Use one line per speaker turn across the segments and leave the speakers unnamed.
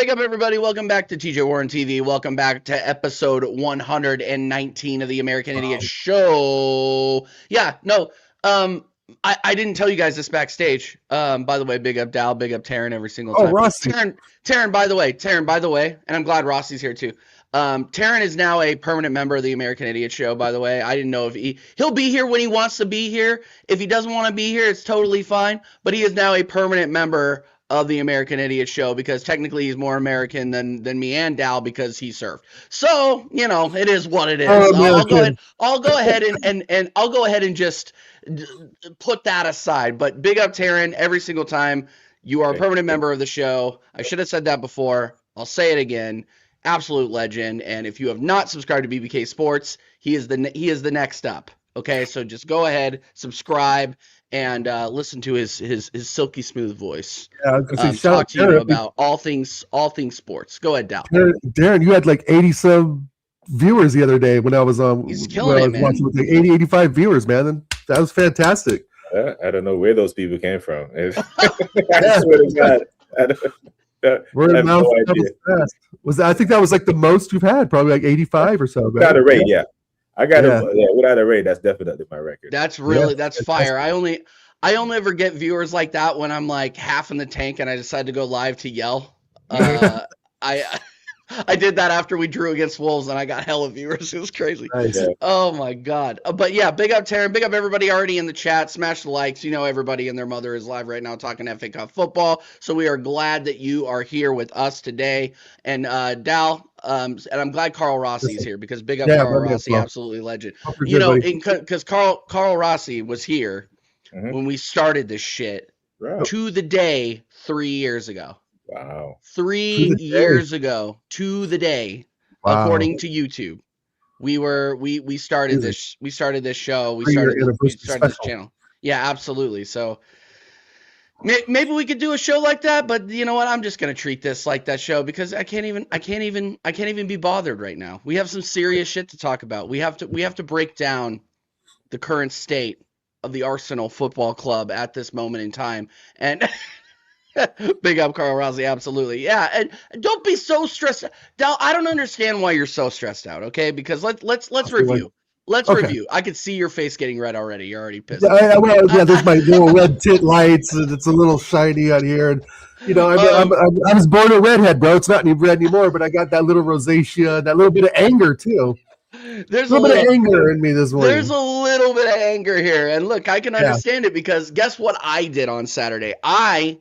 Big up, everybody. Welcome back to TJ Warren TV. Welcome back to episode 119 of the American Idiot Show. Yeah, no, I didn't tell you guys this backstage. By the way, big up Dal, big up Taryn every single time.
Oh, Rossi.
Taryn, by the way, and I'm glad Rossi's here too. Taryn is now a permanent member of the American Idiot Show, by the way. I didn't know if he'll be here when he wants to be here. If he doesn't want to be here, it's totally fine. But he is now a permanent member of the American Idiot Show because technically he's more American than me and Dal because he served. So, you know, it is what it is. I'll go ahead and I'll go ahead and just put that aside. But big up Taryn every single time. You are a permanent member of the show. I should have said that before. I'll say it again. Absolute legend. And if you have not subscribed to BBK Sports, he is the next up. Okay, so just go ahead, subscribe, and listen to his silky smooth voice.
Yeah,
talk to you about all things sports. Go ahead, Dal.
Darren, you had like 80-some viewers the other day when I was on.
He's killing it, man.
Watching with like 80, 85 viewers, man. And that was fantastic.
I don't know where those people came from. I swear to God.
Word of mouth fast. I think that was like the most you've had, probably like 85 or so.
Without a rate, yeah. I got without a rate, that's definitely my record.
That's fire. I only ever get viewers like that when I'm like half in the tank and I decide to go live to yell. I did that after we drew against Wolves and I got hella viewers. It was crazy.
Nice.
Oh my God. But yeah, big up Taryn, big up everybody already in the chat. Smash the likes. You know, everybody and their mother is live right now talking FA Cup football. So we are glad that you are here with us today. And Dal, and I'm glad Carl Rossi's here because big up Carl Rossi, absolutely legend. You know, because Carl Rossi was here when we started this shit to the day 3 years ago.
Wow.
3 years ago to the day, according to YouTube. We started this show. We started this channel. Yeah, absolutely. So maybe we could do a show like that, but you know what? I'm just gonna treat this like that show because I can't even be bothered right now. We have some serious shit to talk about. We have to break down the current state of the Arsenal Football Club at this moment in time. And big up Carl Rossi, absolutely. Yeah, and don't be so stressed. Dal, I don't understand why you're so stressed out, okay? Because let's review. Let's review. I could see your face getting red already. You're already pissed.
Yeah, there's my little red tint lights, and it's a little shiny on here. And you know, I was born a redhead, bro. It's not any red anymore, but I got that little rosacea, that little bit of anger too. There's a little bit of anger in me this morning.
There's a little bit of anger here, and look, I can understand it because guess what I did on Saturday? I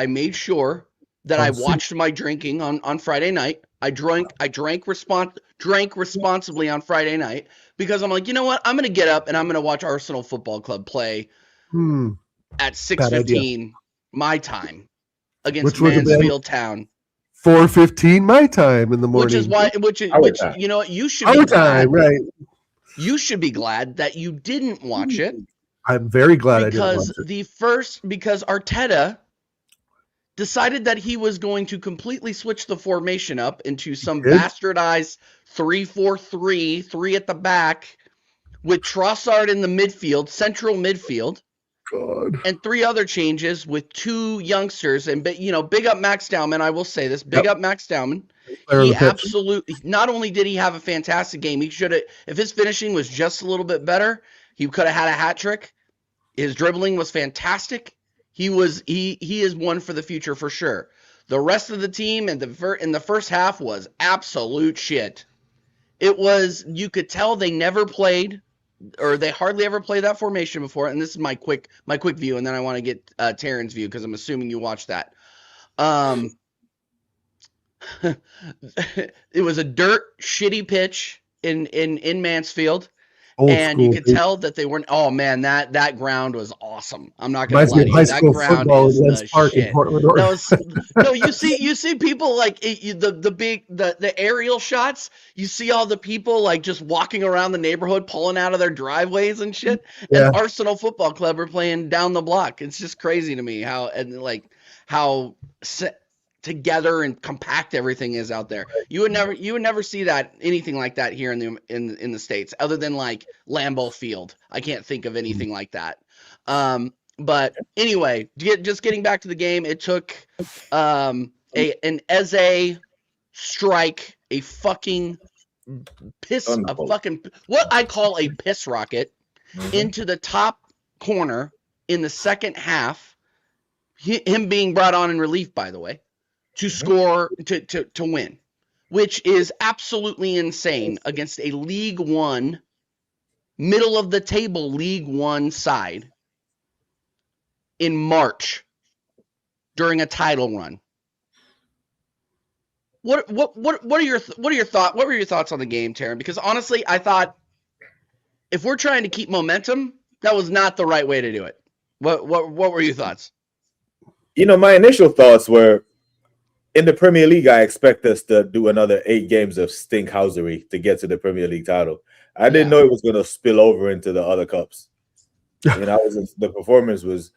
made sure that I watched my drinking on Friday night. I drank responsibly on Friday night because I'm like, you know what? I'm going to get up and I'm going to watch Arsenal Football Club play at 6:15 my time against Mansfield Town.
4:15 my time in the morning.
Which you know what? You should be glad,
right?
You should be glad that you didn't watch it.
I'm very glad I didn't watch it.
Because Arteta decided that he was going to completely switch the formation up into some bastardized 3-4-3, 3 at the back, with Trossard in the midfield, central midfield, and 3 other changes with 2 youngsters. And big up Max Dowman. I will say this: big up Max Dowman. He absolutely not only did he have a fantastic game, he should have. If his finishing was just a little bit better, he could have had a hat trick. His dribbling was fantastic. He is one for the future for sure. The rest of the team in the first half was absolute shit. It was, you could tell they never played, or they hardly ever played that formation before. And this is my quick view, and then I want to get Taryn's view because I'm assuming you watched that. It was a dirt shitty pitch in Mansfield. And you could tell that they weren't. Oh man, that ground was awesome. I'm not gonna lie to you. That ground is the shit. No, you see people like the aerial shots. You see all the people like just walking around the neighborhood, pulling out of their driveways and shit. Yeah. And Arsenal Football Club are playing down the block. It's just crazy to me how together and compact everything is out there. You would never see anything like that here in the States, other than like Lambeau Field. I can't think of anything like that. But anyway, just getting back to the game, it took an Eze strike, a fucking what I call a piss rocket into the top corner in the second half. Him being brought on in relief, by the way, to score to win, which is absolutely insane against a League One, middle of the table League One side in March during a title run. What are your thoughts? What were your thoughts on the game, Taryn? Because honestly, I thought if we're trying to keep momentum, that was not the right way to do it. What were your thoughts?
My initial thoughts were, in the Premier League, I expect us to do another 8 games of stinkhousery to get to the Premier League title. I didn't know it was going to spill over into the other cups. The performance was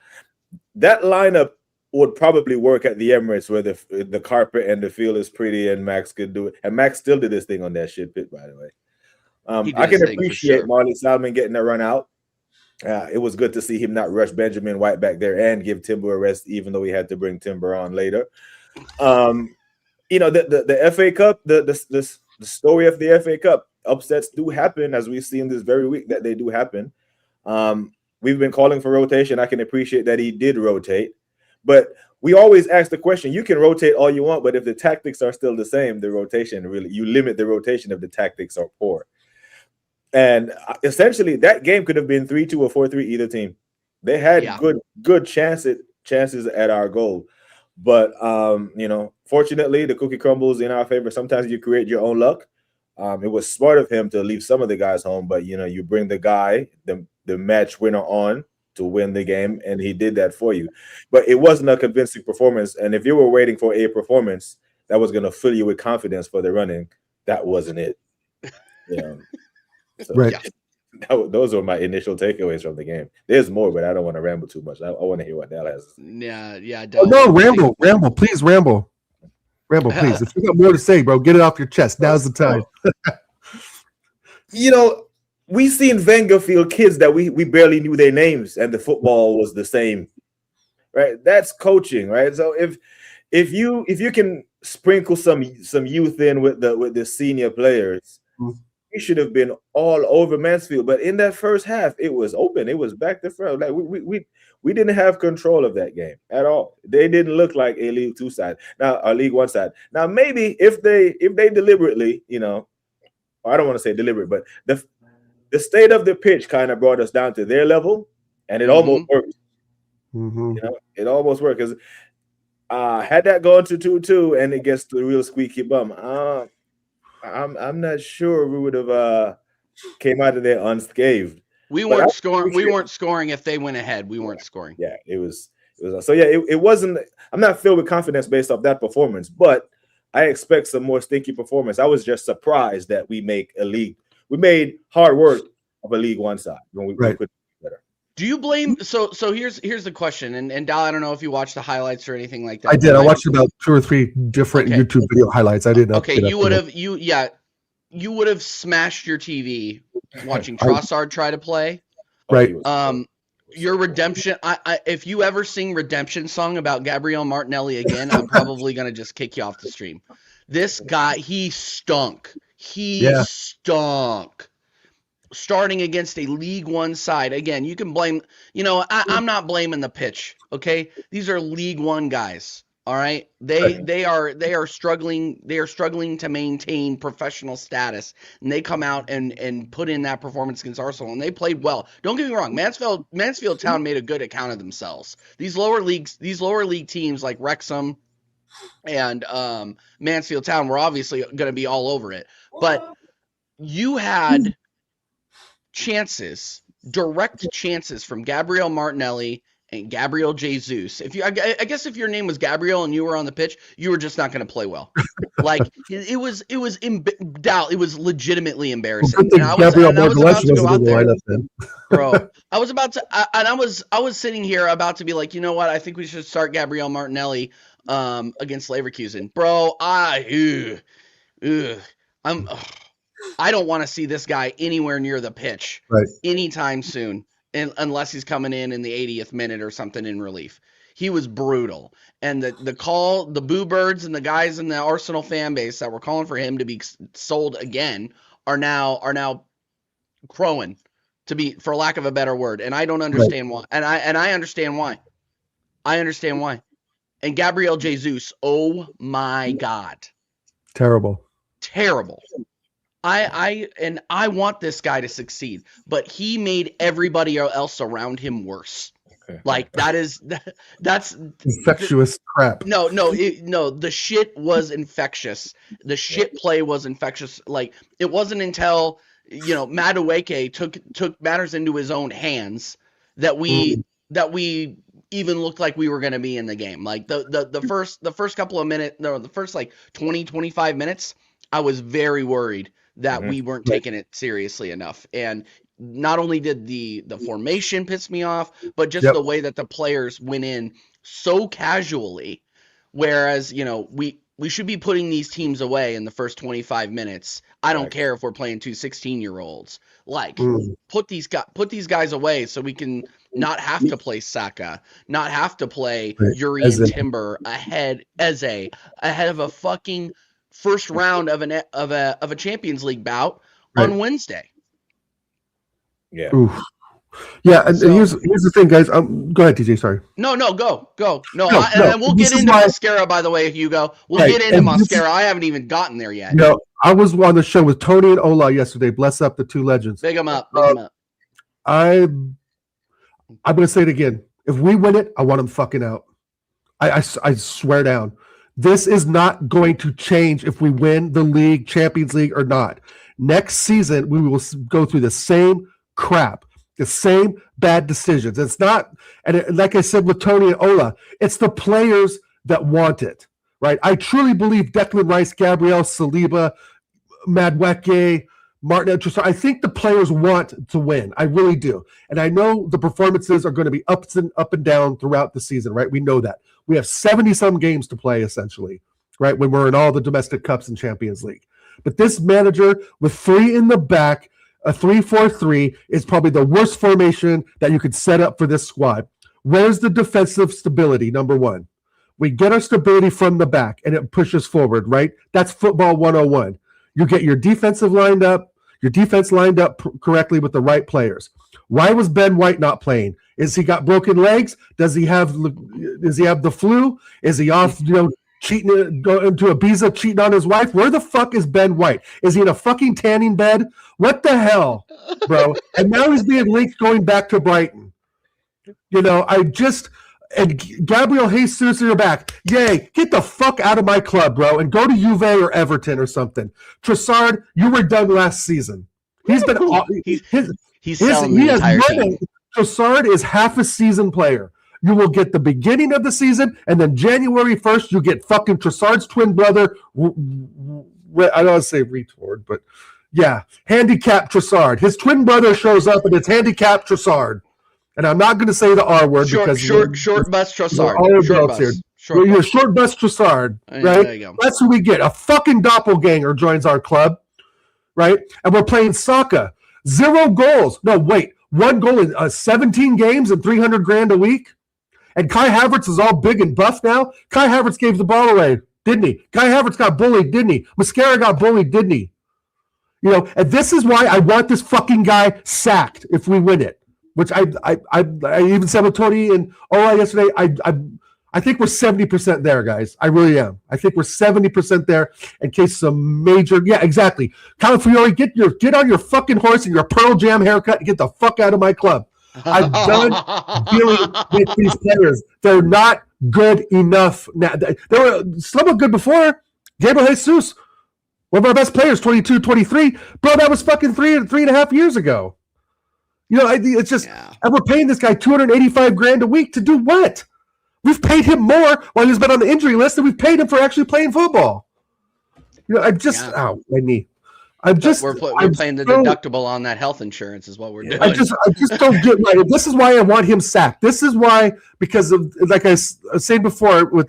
that lineup would probably work at the Emirates where the carpet and the field is pretty and Max could do it. And Max still did this thing on that shit pit, by the way. I can appreciate Marley Salmon getting a run out. It was good to see him not rush Benjamin White back there and give Timber a rest, even though he had to bring Timber on later. The FA Cup, the story of the FA Cup, upsets do happen, as we've seen this very week that they do happen. We've been calling for rotation. I can appreciate that he did rotate, but we always ask the question: you can rotate all you want, but if the tactics are still the same, you limit the rotation if the tactics are poor. And essentially, that game could have been 3-2 or 4-3 either team. They had good chances at our goal. But, fortunately, the cookie crumbles in our favor. Sometimes you create your own luck. It was smart of him to leave some of the guys home, but, you bring the guy, the match winner on to win the game, and he did that for you. But it wasn't a convincing performance. And if you were waiting for a performance that was going to fill you with confidence for the running, that wasn't it. So,
right.
Those were my initial takeaways from the game. There's more, but I don't want to ramble too much. I want to hear what Dal has to say.
Yeah.
Oh, no, ramble, please, ramble, please. If you got more to say, bro, get it off your chest. Now's the time.
We seen Wenger field kids that we barely knew their names, and the football was the same, right? That's coaching, right? So if you can sprinkle some youth in with the senior players. We should have been all over Mansfield, but in that first half, it was open. It was back to front. Like we didn't have control of that game at all. They didn't look like a League 2 side. Now, a League 1 side. Now, maybe if they deliberately, I don't want to say deliberate, but the state of the pitch kind of brought us down to their level, and it almost worked. It almost worked because had that gone to 2-2 and it gets to the real squeaky bum. I'm not sure we would have came out of there unscathed.
We weren't scoring. We weren't scoring if they went ahead. We weren't scoring.
Yeah, it was. So yeah, it wasn't. I'm not filled with confidence based off that performance, but I expect some more stinky performance. I was just surprised that we made hard work of a League 1 side when we could do better.
Do you blame? So here's the question, and Dal, I don't know if you watched the highlights or anything like that.
I did. I watched about 2 or 3 different YouTube video highlights. I didn't.
Okay, you would have smashed your TV watching Trossard try to play.
Right.
Your redemption. If you ever sing Redemption song about Gabriel Martinelli again, I'm probably gonna just kick you off the stream. This guy, he stunk. He stunk. Starting against a League 1 side. Again, you can blame, I'm not blaming the pitch, okay? These are League 1 guys, all right? They are struggling to maintain professional status, and they come out and put in that performance against Arsenal, and they played well. Don't get me wrong, Mansfield Town made a good account of themselves. These lower league teams like Wrexham and Mansfield Town were obviously going to be all over it. But you had direct chances from Gabriel Martinelli and Gabriel Jesus. I guess if your name was Gabriel and you were on the pitch, you were just not going to play well. Like it was legitimately embarrassing. And I was about to go out there, bro. I was sitting here about to be like, you know what? I think we should start Gabriel Martinelli against Leverkusen, bro. I don't want to see this guy anywhere near the pitch anytime soon, unless he's coming in the 80th minute or something in relief. He was brutal. And the Boo Birds and the guys in the Arsenal fan base that were calling for him to be sold again are now crowing, for lack of a better word. And I don't understand why. And I understand why. I understand why. And Gabriel Jesus, oh my God.
Terrible.
I want this guy to succeed, but he made everybody else around him worse. Okay. Like that's
infectious crap.
No, the shit was infectious. The shit play was infectious. Like, it wasn't until, Madueke took matters into his own hands that we even looked like we were going to be in the game. Like the first couple of minutes, the first like 20, 25 minutes, I was very worried that we weren't taking it seriously enough. And not only did the formation piss me off, but just the way that the players went in so casually, whereas, we should be putting these teams away in the first 25 minutes. I don't care if we're playing two 16-year-olds. Like, put these guys away so we can not have to play Saka, not have to play Yuri and Timber ahead of a fucking first round of a Champions League bout on Wednesday.
Yeah.
Oof. Yeah, and here's the thing, guys. Go ahead, TJ. Sorry.
No, go. No, and we'll get into Mascara, by the way, Hugo. We'll get into Mascara. I haven't even gotten there yet.
No, I was on the show with Tony and Ola yesterday. Bless up the two legends.
Big them up.
I'm going to say it again. If we win it, I want them fucking out. I swear down. This is not going to change if we win the league, Champions League, or not. Next season, we will go through the same crap. The same bad decisions. It's not, like I said with Tony and Ola, it's the players that want it, right? I truly believe Declan Rice, Gabriel, Saliba, Madueke, Martin, I think the players want to win. I really do. And I know the performances are going to be up and down throughout the season, right? We know that. We have 70-some games to play, essentially, right? When we're in all the domestic cups and Champions League. But this manager with three in the back, a 3-4-3 is probably the worst formation that you could set up for this squad. Where's the defensive stability? Number one, we get our stability from the back and it pushes forward, right? That's football 101. You get your defense lined up correctly with the right players. Why was Ben White not playing? Is he got broken legs? Does he have the flu? Is he off, cheating, going to Ibiza, cheating on his wife? Where the fuck is Ben White? Is he in a fucking tanning bed? What the hell, bro? And now he's being linked going back to Brighton. And Gabriel Jesus in your back. Yay, get the fuck out of my club, bro, and go to Juve or Everton or something. Trossard, you were done last season. He's been
he's selling the entire team.
Trossard is half a season player. You will get the beginning of the season, and then January 1st, you get fucking Trossard's twin brother. I don't want to say retard, but yeah, handicap Trossard. His twin brother shows up, and it's handicap Trossard. And I'm not going to say the R word because
short bus Trossard.
You're short bus Trossard, right? There you go. That's who we get. A fucking doppelganger joins our club, right? And we're playing Saka. 0 goals. No, wait. 1 goal in 17 games and $300,000 a week. And Kai Havertz is all big and buff now. Kai Havertz gave the ball away, didn't he? Kai Havertz got bullied, didn't he? Mascara got bullied, didn't he? And this is why I want this fucking guy sacked if we win it. Which I even said with Tony and Ola yesterday. I think we're 70% there, guys. I really am. I think we're 70% there in case some major. Yeah, exactly. Calafiore, get on your fucking horse and your Pearl Jam haircut and get the fuck out of my club. I'm done dealing with these players. They're not good enough now. They were somewhat good before. Gabriel Jesus, one of our best players, 22, 23. Bro, that was fucking 3.5 years ago. It's just, and we're paying this guy $285,000 a week to do what? We've paid him more while he's been on the injury list than we've paid him for actually playing football. My knee.
We're paying the deductible on that health insurance is what we're doing.
I just don't get right. This is why I want him sacked. This is why, because of, like I was saying before with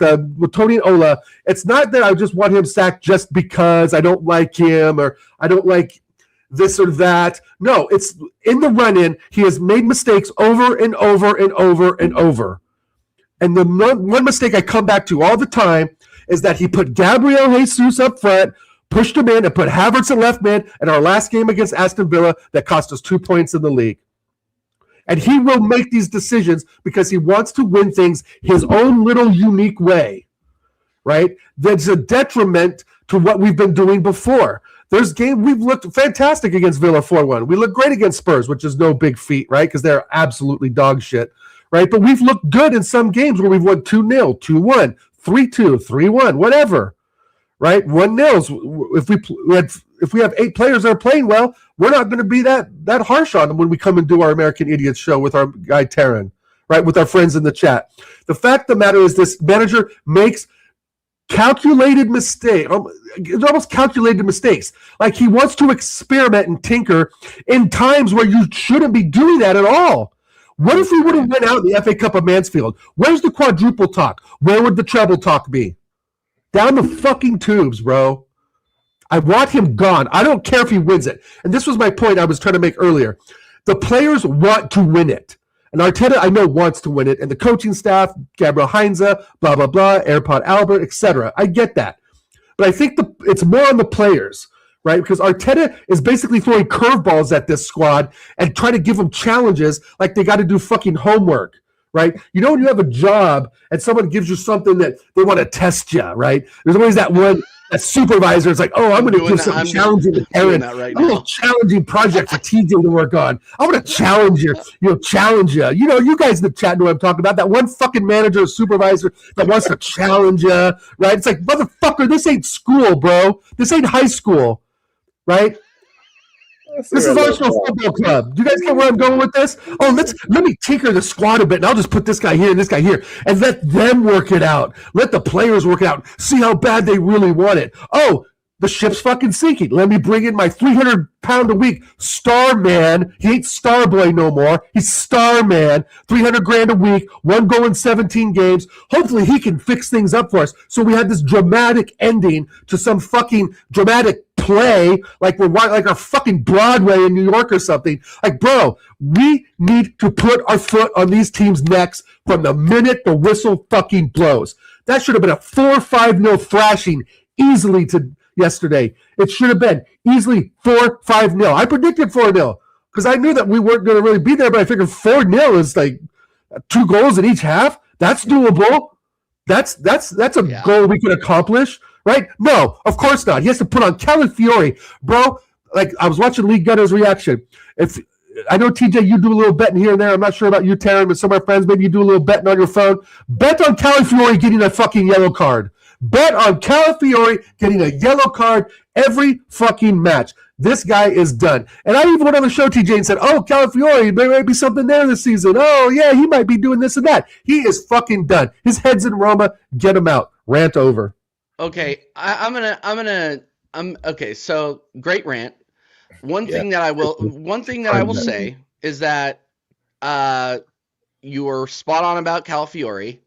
Tony and Ola, it's not that I just want him sacked just because I don't like him or I don't like this or that. No, it's in the run-in. He has made mistakes over and over and over and over. And the one mistake I come back to all the time is that he put Gabriel Jesus up front, pushed him in, and put Havertz at left mid in our last game against Aston Villa that cost us 2 points in the league. And he will make these decisions because he wants to win things his own little unique way, right? That's a detriment to what we've been doing before. We've looked fantastic against Villa 4-1. We look great against Spurs, which is no big feat, right? Because they're absolutely dog shit, right? But we've looked good in some games where we've won 2-0, 2-1, 3-2, 3-1, whatever, right? 1-0. If we have 8 players that are playing well, we're not going to be that harsh on them when we come and do our American Idiots show with our guy Taryn, right? With our friends in the chat. The fact of the matter is this manager makes calculated mistakes, almost calculated mistakes. Like he wants to experiment and tinker in times where you shouldn't be doing that at all. What if we would have went out in the FA Cup of Mansfield? Where's the quadruple talk? Where would the treble talk be? Down the fucking tubes, bro. I want him gone. I don't care if he wins it. And this was my point I was trying to make earlier. The players want to win it. And Arteta, I know, wants to win it. And the coaching staff, Gabriel Heinze, blah, blah, blah, AirPod Albert, etc. I get that. But I think it's more on the players, right? Because Arteta is basically throwing curveballs at this squad and trying to give them challenges like they got to do fucking homework, right? You know when you have a job and someone gives you something that they want to test you, right? There's always that one a supervisor is like, oh, I'm going to give something challenging to Aaron. Right a challenging project for TJ to work on. I want to challenge you. Challenge you. You know, you guys in the chat know what I'm talking about. That one fucking manager or supervisor that wants to challenge you, right? It's like, motherfucker, this ain't school, bro. This ain't high school, right? This is Arsenal Football Club. Do you guys get where I'm going with this? Oh, let me tinker the squad a bit, and I'll just put this guy here and this guy here, and let them work it out. Let the players work it out. See how bad they really want it. Oh, the ship's fucking sinking. Let me bring in my 300-pound-a-week star man. He ain't star boy no more. He's star man. 300 grand a week. 1 goal in 17 games. Hopefully he can fix things up for us. So we had this dramatic ending to some fucking dramatic play, like our fucking Broadway in New York or something. Like, bro, we need to put our foot on these teams' necks from the minute the whistle fucking blows. That should have been a 4-5-0 thrashing easily to yesterday. It should have been easily 4-5-0. I predicted 4-0 because I knew that we weren't going to really be there, but I figured 4-0 is like 2 goals in each half. That's doable. That's a goal we could accomplish. Right? No, of course not. He has to put on Calafiori. Bro, like I was watching Lee Gunner's reaction. If I know, TJ, you do a little betting here and there. I'm not sure about you, Taryn, but some of our friends, maybe you do a little betting on your phone. Bet on Calafiori getting a fucking yellow card. Bet on Calafiori getting a yellow card every fucking match. This guy is done. And I even went on the show, TJ, and said, oh, Calafiori, there might be something there this season. Oh, yeah, he might be doing this and that. He is fucking done. His head's in Roma. Get him out. Rant over.
Okay, okay, so great rant. One thing that I will say is that you were spot on about Calafiori.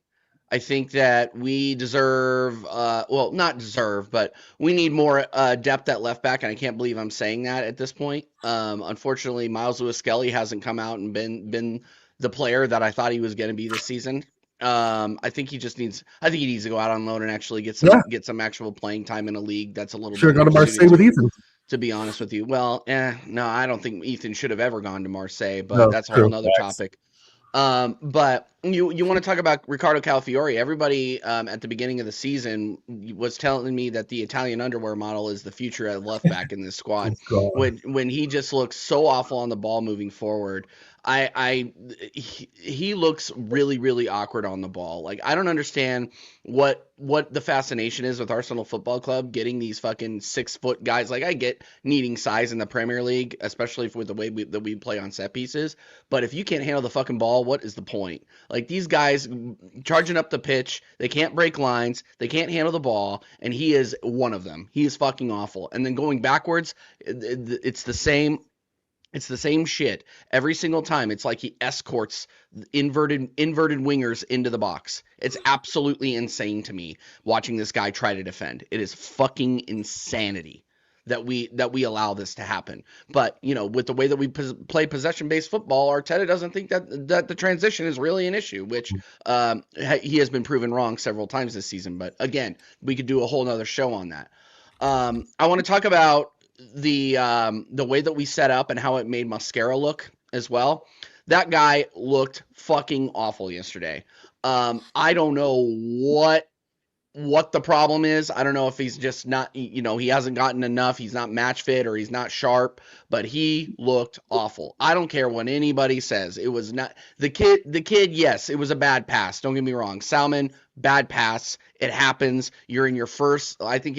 I think that we deserve, well, not deserve, but we need more depth at left back, and I can't believe I'm saying that at this point. Unfortunately, Miles Lewis-Skelly hasn't come out and been the player that I thought he was going to be this season. I think he needs to go out on loan and actually get some actual playing time in a league that's a little
bit. Should have gone to Marseille with Ethan.
To be honest with you. Well, no, I don't think Ethan should have ever gone to Marseille, but that's a whole nother topic. But you want to talk about Ricardo Calafiori. Everybody at the beginning of the season was telling me that the Italian underwear model is the future at left back in this squad. When he just looks so awful on the ball moving forward. He looks really, really awkward on the ball. Like, I don't understand what the fascination is with Arsenal Football Club getting these fucking 6-foot guys. Like, I get needing size in the Premier League, especially with the way that we play on set pieces. But if you can't handle the fucking ball, what is the point? Like, these guys charging up the pitch, they can't break lines, they can't handle the ball, and he is one of them. He is fucking awful. And then going backwards, it's the same. It's the same shit every single time. It's like he escorts inverted wingers into the box. It's absolutely insane to me watching this guy try to defend. It is fucking insanity. that we allow this to happen. But, you know, with the way that we play possession-based football, Arteta doesn't think that the transition is really an issue, which he has been proven wrong several times this season. But again, we could do a whole nother show on that. I want to talk about the way that we set up and how it made Mascara look as well. That guy looked fucking awful yesterday. I don't know what the problem is. I don't know if he's just not, you know, he hasn't gotten enough. He's not match fit or he's not sharp, but he looked awful. I don't care what anybody says. It was not the kid. Yes, it was a bad pass. Don't get me wrong. Salmon, bad pass. It happens. You're in your first, I think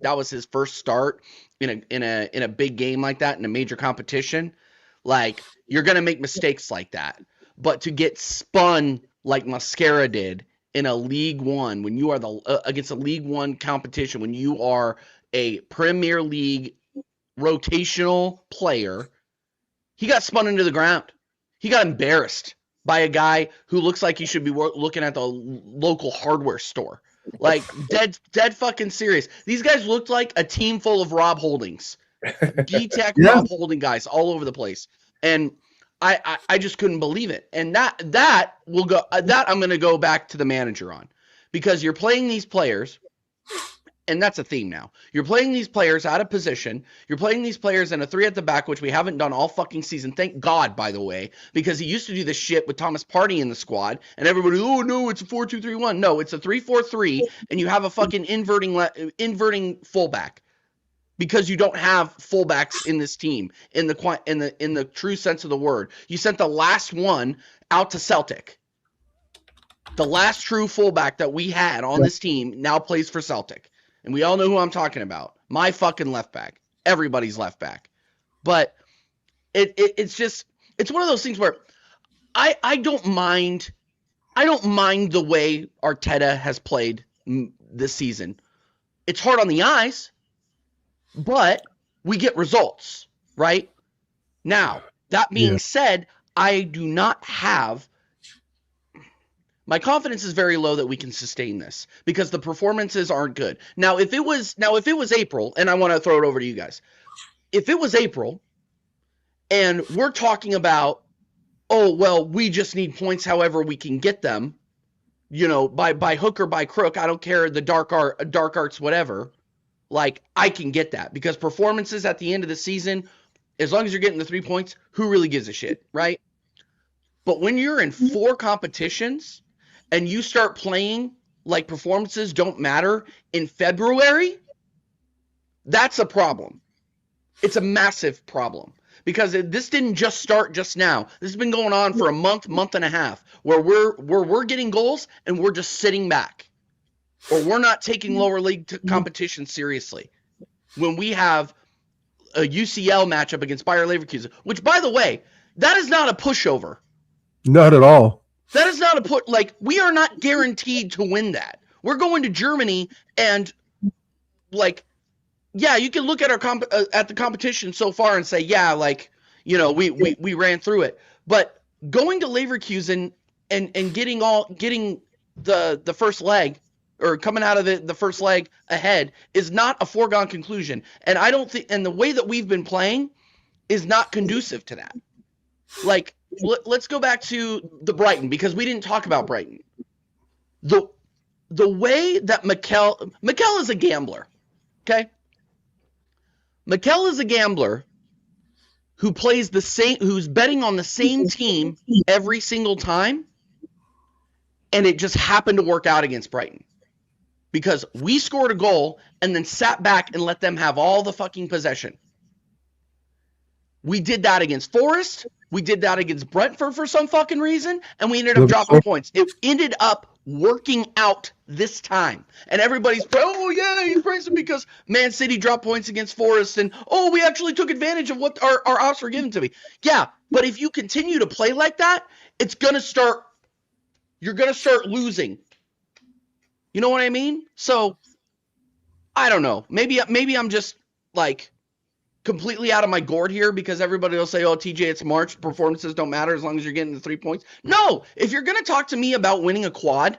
that was his first start in a big game like that in a major competition. Like, you're going to make mistakes like that, but to get spun like Mascara did in a League One, when you are against a League One competition, when you are a Premier League rotational player, he got spun into the ground. He got embarrassed by a guy who looks like he should be looking at the local hardware store. Like, dead fucking serious. These guys looked like a team full of Rob Holdings. D-Tech Rob Holding guys all over the place. And I just couldn't believe it. And that I'm going to go back to the manager on, because you're playing these players, and that's a theme now. You're playing these players out of position. You're playing these players in a 3 at the back, which we haven't done all fucking season. Thank God, by the way, because he used to do this shit with Thomas Partey in the squad, and everybody, oh no, it's a 4-2-3-1. No, it's a 3-4-3, and you have a fucking inverting fullback. Because you don't have fullbacks in this team in the true sense of the word. You sent the last one out to Celtic. The last true fullback that we had on this team now plays for Celtic. And we all know who I'm talking about. My fucking left back. Everybody's left back. But it's one of those things where I don't mind the way Arteta has played this season. It's hard on the eyes. But we get results, right? Now, that being said, I do not have – my confidence is very low that we can sustain this because the performances aren't good. Now, if it was April, and I want to throw it over to you guys. If it was April and we're talking about, oh, well, we just need points however we can get them, you know, by hook or by crook, I don't care, the dark arts, whatever. Like, I can get that because performances at the end of the season, as long as you're getting the 3 points, who really gives a shit, right? But when you're in 4 competitions and you start playing like performances don't matter in February, that's a problem. It's a massive problem because this didn't just start just now. This has been going on for a month and a half where we're getting goals and we're just sitting back. Or we're not taking lower league competition seriously when we have a UCL matchup against Bayer Leverkusen, which, by the way, that is not a pushover.
Not at all.
That is not a like, we are not guaranteed to win that. We're going to Germany and, like, yeah, you can look at at the competition so far and say, yeah, like, you know, we ran through it. But going to Leverkusen and getting the first leg, or coming out of the first leg ahead, is not a foregone conclusion. And I don't think, and the way that we've been playing is not conducive to that. Like, let's go back to the Brighton, because we didn't talk about Brighton. The way that Mikel is a gambler, okay? Mikel is a gambler who plays who's betting on the same team every single time, and it just happened to work out against Brighton. Because we scored a goal and then sat back and let them have all the fucking possession. We did that against Forest. We did that against Brentford for some fucking reason. And we ended up dropping points. It ended up working out this time. And everybody's, oh, yeah, he's praising because Man City dropped points against Forest. And, oh, we actually took advantage of what our ops were given to me. Yeah, but if you continue to play like that, you're going to start losing. You know what I mean? So, I don't know. Maybe I'm just, like, completely out of my gourd here because everybody will say, oh, TJ, it's March. Performances don't matter as long as you're getting the 3 points. No! If you're going to talk to me about winning a quad,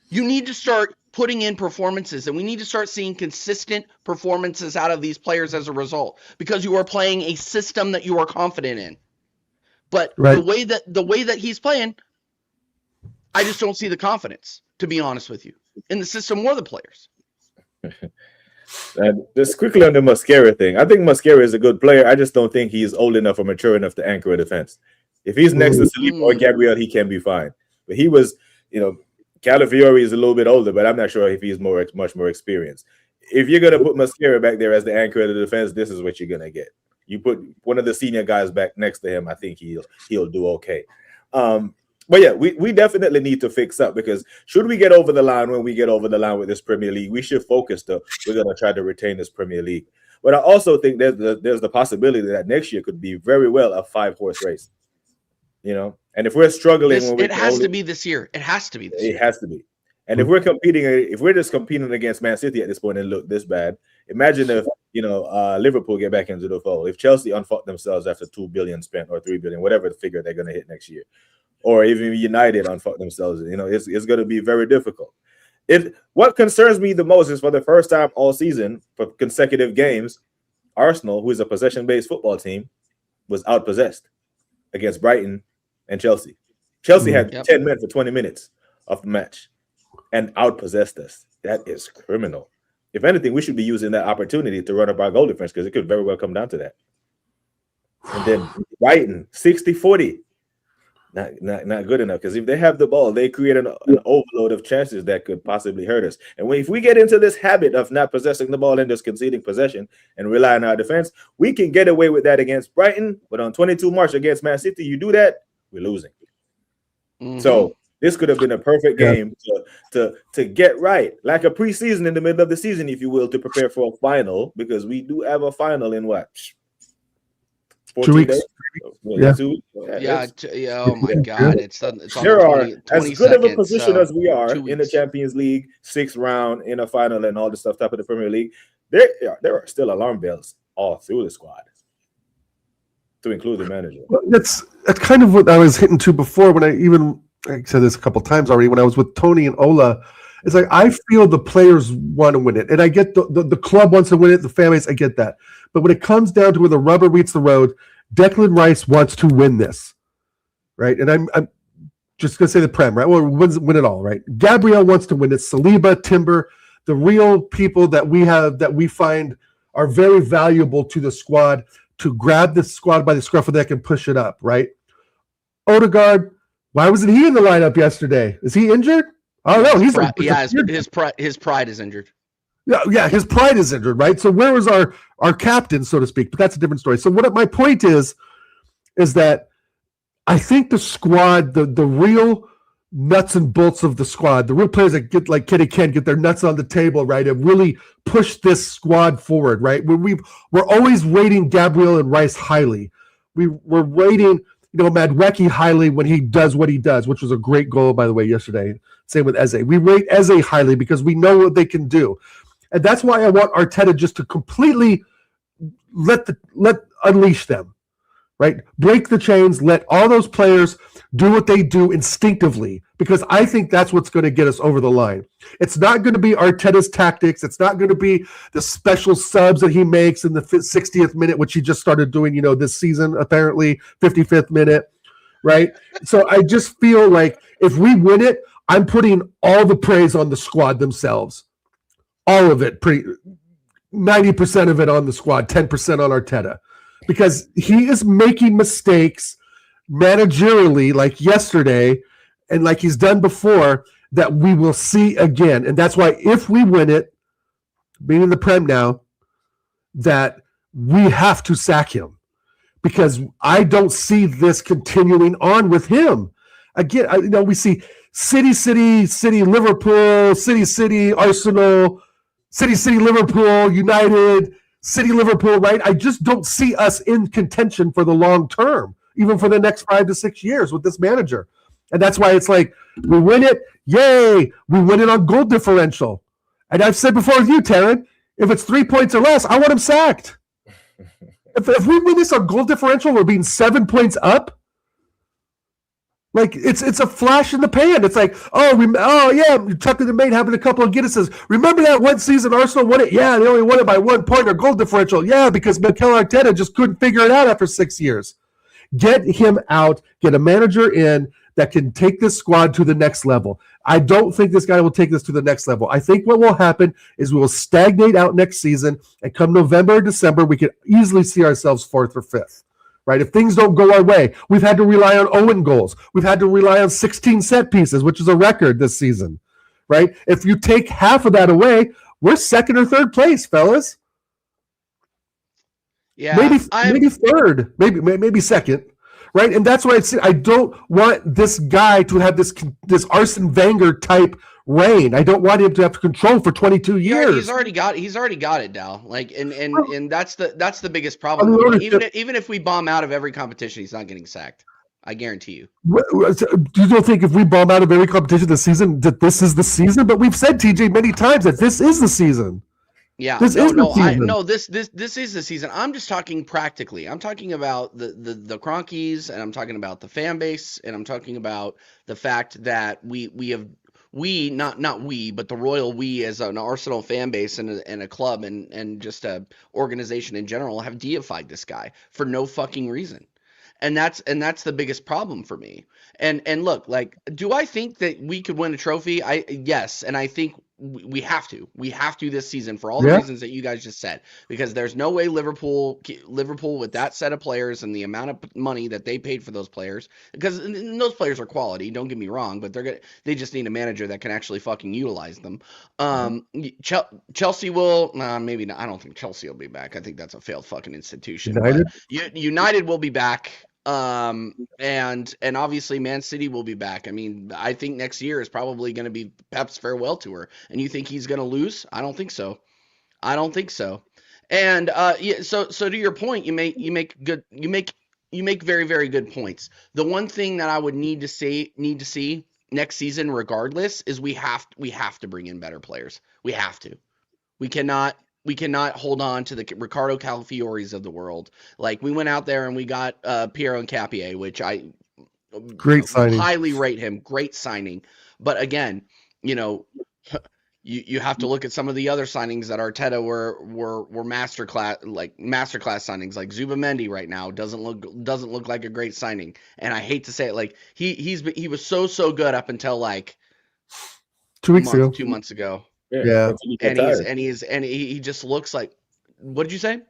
you need to start putting in performances, and we need to start seeing consistent performances out of these players as a result, because you are playing a system that you are confident in. But the way that he's playing, I just don't see the confidence, to be honest with you, in the system or the players.
And just quickly on the Mosquera thing, I think Mosquera is a good player. I just don't think he's old enough or mature enough to anchor a defense. If he's next to Saliba or Gabriel, he can be fine. But he was, Calafiori is a little bit older, but I'm not sure if he's much more experienced. If you're going to put Mosquera back there as the anchor of the defense, this is what you're going to get. You put one of the senior guys back next to him, I think he'll do okay. But yeah, we definitely need to fix up, because should we get over the line when we get over the line with this Premier League, we should focus we're going to try to retain this Premier League. But I also think there's the possibility that next year could be very well a 5-horse race. And if we're struggling,
it has to be this year. It has to be this year.
It has to be. And if we're just competing against Man City at this point and look this bad, imagine if Liverpool get back into the fold. If Chelsea unfuck themselves after $2 billion spent or $3 billion, whatever the figure they're going to hit next year, or even United unfuck themselves, it's going to be very difficult. What concerns me the most is, for the first time all season, for consecutive games, Arsenal, who is a possession-based football team, was outpossessed against Brighton and Chelsea. Chelsea had 10 men for 20 minutes of the match and outpossessed us. That is criminal. If anything, we should be using that opportunity to run up our goal difference, because it could very well come down to that. And then Brighton, 60-40. Not good enough, because if they have the ball, they create an overload of chances that could possibly hurt us. And if we get into this habit of not possessing the ball and just conceding possession and rely on our defense, we can get away with that against Brighton. But on 22 March against Man City, you do that, we're losing. So this could have been a perfect game to get right, like a preseason in the middle of the season, if you will, to prepare for a final, because we do have a final in what?
2 weeks.
Days?
Yeah.
2 weeks.
Oh my God! It's on
there are
20
as good of a position
so
as we are in the Champions League, 6th round, in a final, and all the stuff top of the Premier League. There are still alarm bells all through the squad, to include the manager.
Well, that's kind of what I was hitting to before, when I said this a couple times already, when I was with Tony and Ola. It's like, I feel the players want to win it, and I get the club wants to win it, the fan base, I get that. But when it comes down to where the rubber meets the road, Declan Rice wants to win this, right? And I'm just going to say the Prem, right? Well, win it all, right? Gabriel wants to win it. Saliba, Timber, the real people that we have, that we find are very valuable to the squad, to grab the squad by the scruff of the neck and push it up, right? Odegaard, why wasn't he in the lineup yesterday? Is he injured? Oh no, his
pride is injured.
Yeah, his pride is injured, right? So where was our captain, so to speak? But that's a different story. So my point is that I think the squad, the real nuts and bolts of the squad, the real players that get, like Kenny Ken, get their nuts on the table, right, and really push this squad forward, right? We're always rating Gabriel and Rice highly. We're rating Madwecki highly when he does what he does, which was a great goal, by the way, yesterday. Same with Eze. We rate Eze highly because we know what they can do. And that's why I want Arteta just to completely let unleash them, right? Break the chains, let all those players do what they do instinctively, because I think that's what's going to get us over the line. It's not going to be Arteta's tactics. It's not going to be the special subs that he makes in the 60th minute, which he just started doing, this season, apparently, 55th minute, right? So I just feel like if we win it, I'm putting all the praise on the squad themselves. All of it, 90% of it on the squad, 10% on Arteta. Because he is making mistakes managerially, like yesterday, and like he's done before, that we will see again. And that's why if we win it, being in the Prem now, that we have to sack him. Because I don't see this continuing on with him. Again, we see City, Liverpool, City, Arsenal, City, Liverpool, United, City, Liverpool, right? I just don't see us in contention for the long term, even for the next 5 to 6 years with this manager. And that's why it's like, we win it, yay! We win it on goal differential. And I've said before with you, Taryn, if it's 3 points or less, I want him sacked. If we win this on goal differential, we're being 7 points up. Like it's a flash in the pan. It's like, oh yeah, Tucker the Mate having a couple of Guinnesses. Remember that one season Arsenal won it? Yeah, they only won it by 1 point or goal differential. Yeah, because Mikel Arteta just couldn't figure it out after 6 years. Get him out. Get a manager in that can take this squad to the next level. I don't think this guy will take this to the next level. I think what will happen is we will stagnate out next season, and come November or December, we could easily see ourselves 4th or 5th. Right? If things don't go our way, we've had to rely on Owen goals. We've had to rely on 16 set pieces, which is a record this season. Right? If you take half of that away, we're 2nd or 3rd place, fellas.
Yeah,
maybe 3rd, maybe 2nd. Right? And that's why I don't want this guy to have this Arsene Wenger type reign. I don't want him to have to control for 22 years.
He's already got it, Dal. Like, and that's the biggest problem. Even if we bomb out of every competition, he's not getting sacked. I guarantee you.
You don't think if we bomb out of every competition this season that this is the season? But we've said, TJ, many times that this is the season.
Yeah, this is the season. I'm just talking practically. I'm talking about the Cronkies, and I'm talking about the fan base, and I'm talking about the fact that not we, but the royal we as an Arsenal fan base and a club and just a organization in general have deified this guy for no fucking reason. And that's the biggest problem for me. And look, like, do I think that we could win a trophy? Yes, and I think we have to. We have to this season for all the reasons that you guys just said. Because there's no way Liverpool with that set of players and the amount of money that they paid for those players, because those players are quality, don't get me wrong, but they just need a manager that can actually fucking utilize them. Chelsea will maybe not. I don't think Chelsea will be back. I think that's a failed fucking institution. United will be back. And obviously Man City will be back. I mean, I think next year is probably going to be Pep's farewell tour. And you think he's going to lose? I don't think so. And so to your point, you make very, very good points. The one thing that I would need to see next season, regardless, is we have to bring in better players. We have to. We cannot hold on to the Ricardo Calafioris of the world. Like, we went out there and we got Piero Nkapie, which I highly rate him. Great signing. But again, you have to look at some of the other signings that Arteta were masterclass signings. Like Zubamendi right now doesn't look like a great signing. And I hate to say it, like he was so good up until like 2 months ago.
Yeah.
And he just looks like, what did you say?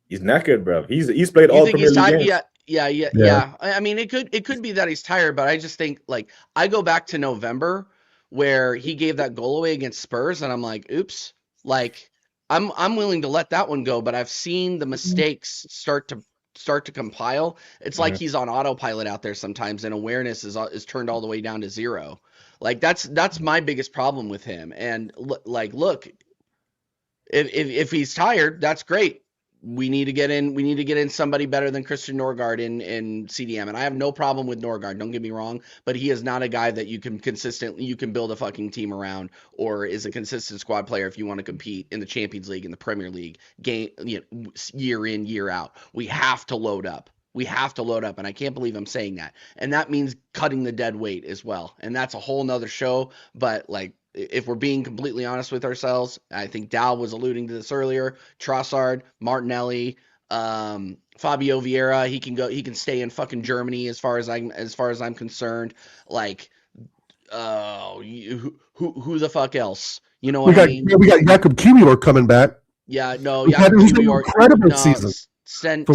He's knackered, bro. He's played all Premier League games.
Yeah. I mean, it could be that he's tired, but I just think, like, I go back to November where he gave that goal away against Spurs, and I'm like, oops. Like, I'm willing to let that one go, but I've seen the mistakes start to compile. It's like he's on autopilot out there sometimes, and awareness is turned all the way down to 0. Like, that's my biggest problem with him. And look, if he's tired, that's great. We need to get in somebody better than Christian Norgard in CDM. And I have no problem with Norgard, don't get me wrong, but he is not a guy that you can build a fucking team around, or is a consistent squad player if you want to compete in the Champions League and the Premier League year in, year out. We have to load up. And I can't believe I'm saying that. And that means cutting the dead weight as well. And that's a whole nother show. But, like, if we're being completely honest with ourselves, I think Dal was alluding to this earlier. Trossard, Martinelli, Fabio Vieira, he can stay in fucking Germany as far as I'm concerned. Like, who the fuck else? You know what I mean?
We got Jakub Kiwior coming back.
Yeah, no,
Jakub Kiwior, incredible season.
And he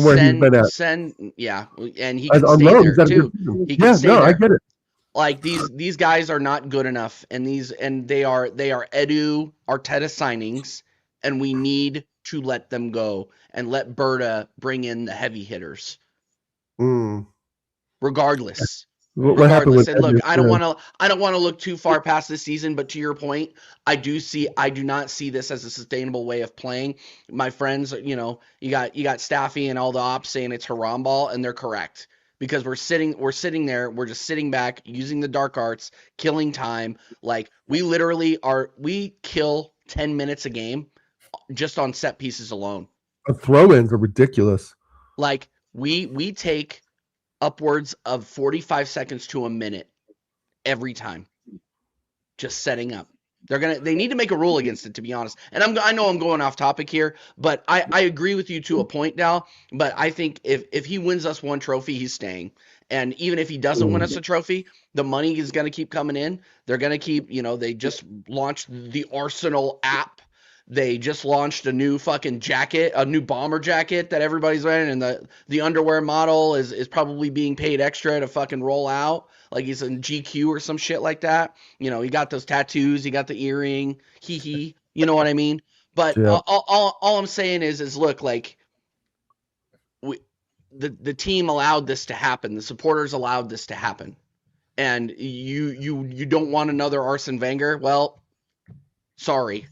can stay there too. He can stay there.
I get it.
Like, these guys are not good enough, and they are Edu Arteta signings, and we need to let them go and let Berta bring in the heavy hitters. Regardless.
What happened with
and look, I don't want to look too far past this season, but to your point, I do not see this as a sustainable way of playing. My friends, you got Staffy and all the ops saying it's haram ball, and they're correct. Because we're sitting there, we're just sitting back, using the dark arts, killing time. Like, we kill 10 minutes a game just on set pieces alone.
Throw-ins are ridiculous.
Like, we take upwards of 45 seconds to a minute every time, just setting up. They need to make a rule against it, to be honest. And I know I'm going off topic here, but I agree with you to a point now. But I think if he wins us one trophy, he's staying. And even if he doesn't win us a trophy, the money is going to keep coming in. They're going to keep, they just launched the Arsenal app. They just launched a new fucking jacket, a new bomber jacket that everybody's wearing, and the underwear model is probably being paid extra to fucking roll out, like he's in GQ or some shit like that. He got those tattoos, he got the earring, you know what I mean? But
Yeah.
all I'm saying is look, like the team allowed this to happen, the supporters allowed this to happen, and you don't want another Arsene Wenger? Well, sorry.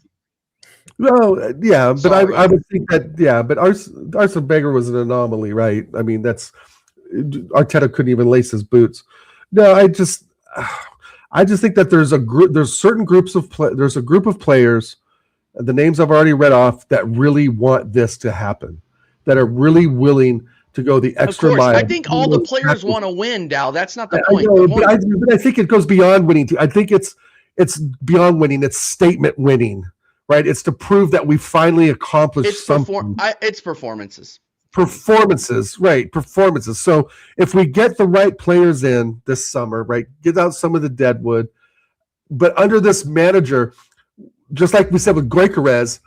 Well, yeah, but
Sorry.
I would think that, yeah, but Arsene Wenger was an anomaly, right? I mean, Arteta couldn't even lace his boots. No, I just think that there's a group of players, the names I've already read off, that really want this to happen, that are really willing to go the extra mile.
I think all the players want to win, Dow. That's not the point.
But I think it goes beyond winning. I think it's beyond winning. It's statement winning. Right, it's to prove that we finally accomplished something.
It's performances.
Right? Performances. So if we get the right players in this summer, right, get out some of the deadwood, but under this manager, just like we said with Gyökeres,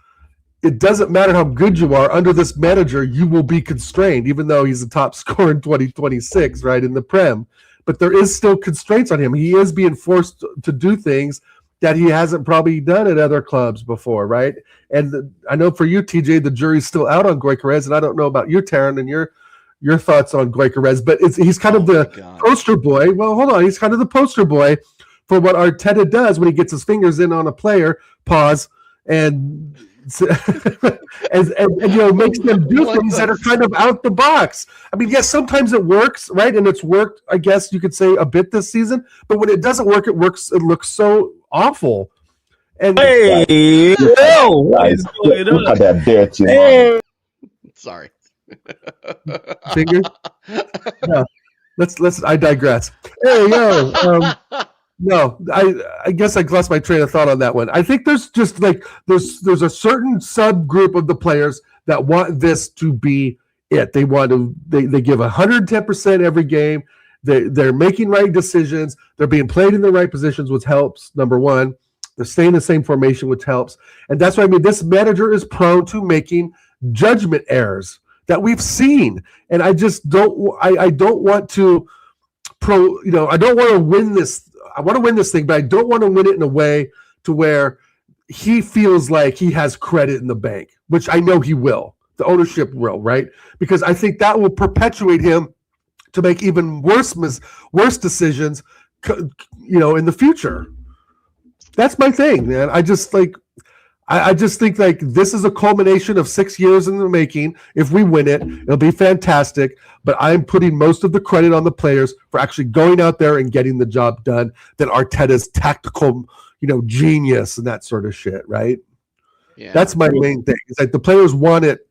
it doesn't matter how good you are. Under this manager, you will be constrained, even though he's the top scorer in 2026, right, in the Prem. But there is still constraints on him. He is being forced to do things that he hasn't probably done at other clubs before, right? And I know for you, TJ, the jury's still out on Gyökeres, and I don't know about you, Taryn, and your thoughts on Gyökeres, but he's kind of the poster boy. Well, hold on, he's kind of the poster boy for what Arteta does when he gets his fingers in on a player. Pause and makes them do things that are kind of out the box. I mean, yes, sometimes it works, right? And it's worked, I guess you could say, a bit this season. But when it doesn't work, it looks so awful. And
hey, what is going on?
Look at that dirty.
Sorry.
Finger. No, let's. I digress. Hey, yo. No, I guess I lost my train of thought on that one. I think there's just there's a certain subgroup of the players that want this to be it. They want to they give 110% every game. They're making right decisions. They're being played in the right positions, which helps. Number one, they're staying in the same formation, which helps. And that's why this manager is prone to making judgment errors that we've seen. And I just don't. I don't want to I don't want to win this. I want to win this thing, but I don't want to win it in a way to where he feels like he has credit in the bank, which I know he will. The ownership will, right? Because I think that will perpetuate him to make even worse decisions, in the future. That's my thing, man. I just think this is a culmination of 6 years in the making. If we win it, it'll be fantastic. But I'm putting most of the credit on the players for actually going out there and getting the job done than Arteta's tactical, genius and that sort of shit, right? Yeah. That's my main thing. It's like the players want it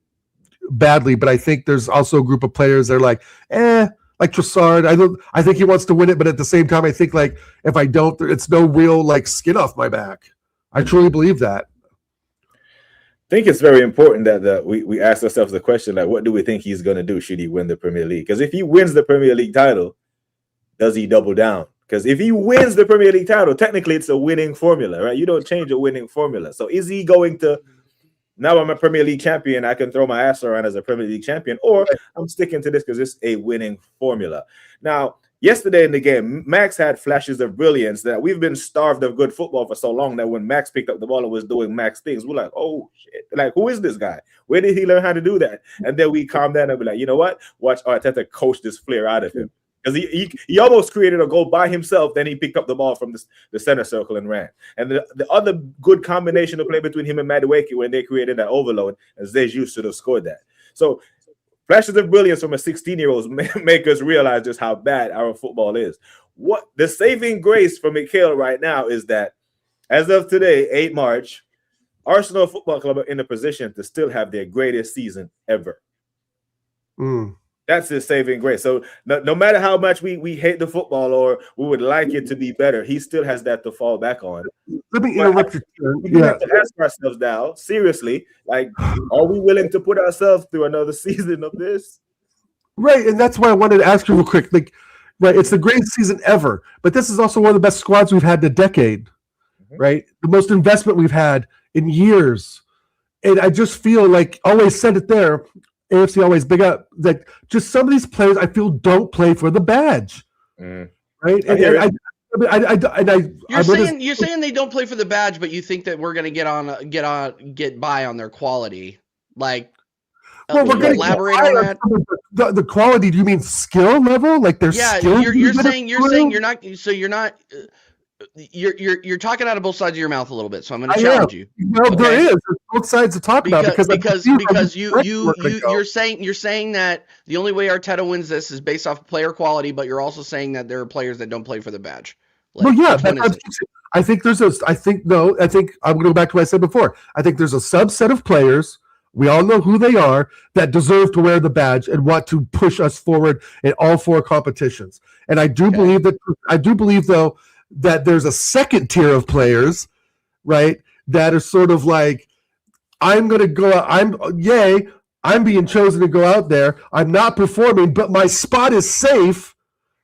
badly, but I think there's also a group of players that are like Trossard. I think he wants to win it, but at the same time, I think if I don't, it's no real skin off my back. I truly believe that.
I think it's very important that we ask ourselves the question, what do we think he's going to do should he win the Premier League? Because if he wins the Premier League title, does he double down? Because if he wins the Premier League title, technically it's a winning formula, right? You don't change a winning formula. So is he going to, now I'm a Premier League champion, I can throw my ass around as a Premier League champion, or I'm sticking to this because it's a winning formula. Now, yesterday in the game, Max had flashes of brilliance that we've been starved of good football for so long that when Max picked up the ball and was doing Max things, we're like, oh, shit. Who is this guy? Where did he learn how to do that? And then we calm down and be like, you know what? Watch Arteta coach this flair out of him. Because he almost created a goal by himself. Then he picked up the ball from the center circle and ran. And the other good combination of play between him and Madueke when they created that overload, as Jesus should have scored that. So flashes of brilliance from a 16-year-old make us realize just how bad our football is. What the saving grace for Mikel right now is that as of today, 8 March, Arsenal Football Club are in a position to still have their greatest season ever. That's his saving grace. So no matter how much we hate the football or we would like it to be better, he still has that to fall back on.
Let me interrupt your turn.
We have to ask ourselves now, seriously, like, are we willing to put ourselves through another season of this?
Right, and that's why I wanted to ask you real quick. Like, right, it's the greatest season ever, but this is also one of the best squads we've had in a decade. Right, the most investment we've had in years, and I just feel like always said it there. AFC always big up that just some of these players I feel don't play for the badge, right?
You're saying they don't play for the badge, but you think that we're going to get by on their quality. Like,
well, we're going to
elaborate on that.
The quality? Do you mean skill level? Like their skill?
You're saying you're not. So you're not. You're talking out of both sides of your mouth a little bit, so I'm going to challenge you.
No, okay? There is. There's both sides to talk about
because you're saying that the only way Arteta wins this is based off player quality, but you're also saying that there are players that don't play for the badge. Like,
well, yeah, I think I'm going to go back to what I said before. I think there's a subset of players. We all know who they are that deserve to wear the badge and want to push us forward in all four competitions. And I do believe though that there's a second tier of players, right, that are sort of like, I'm going to go out, I'm being chosen to go out there. I'm not performing, but my spot is safe,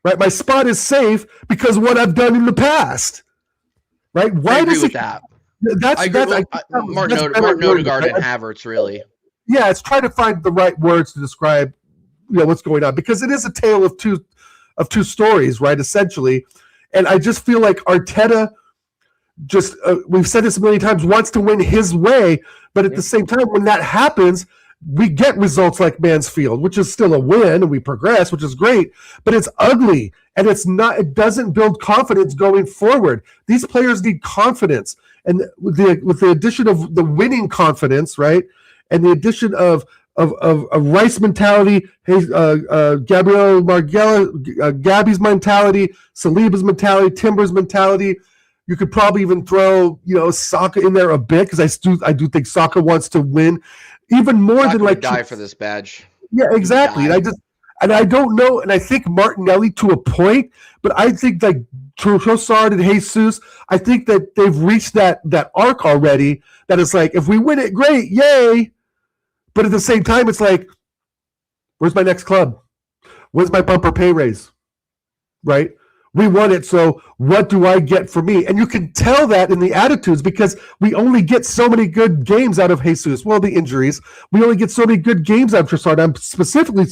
right? My spot is safe because of what I've done in the past, right?
Why I agree with that. Martin Odegaard and Havertz, really.
Yeah, it's trying to find the right words to describe what's going on, because it is a tale of two stories, right, essentially. And I just feel like Arteta just, we've said this a million times, wants to win his way. But at the same time, when that happens, we get results like Mansfield, which is still a win, and we progress, which is great. But it's ugly, and it doesn't build confidence going forward. These players need confidence. And with the addition of the winning confidence, right, and the addition of Rice mentality, Gabriel Margella, Gabby's mentality, Saliba's mentality, Timber's mentality. You could probably even throw, Saka in there a bit, because I do think Saka wants to win even more
Saka
than like
die for this badge.
Yeah, exactly. And I don't know, and I think Martinelli to a point, but I think like Trossard and Jesus, I think that they've reached that arc already. That it's like, if we win it, great, yay. But at the same time, it's like, where's my next club? Where's my bumper pay raise? Right? We won it, so what do I get for me? And you can tell that in the attitudes, because we only get so many good games out of Jesus. Well, the injuries. We only get so many good games out of Trossard. I'm specifically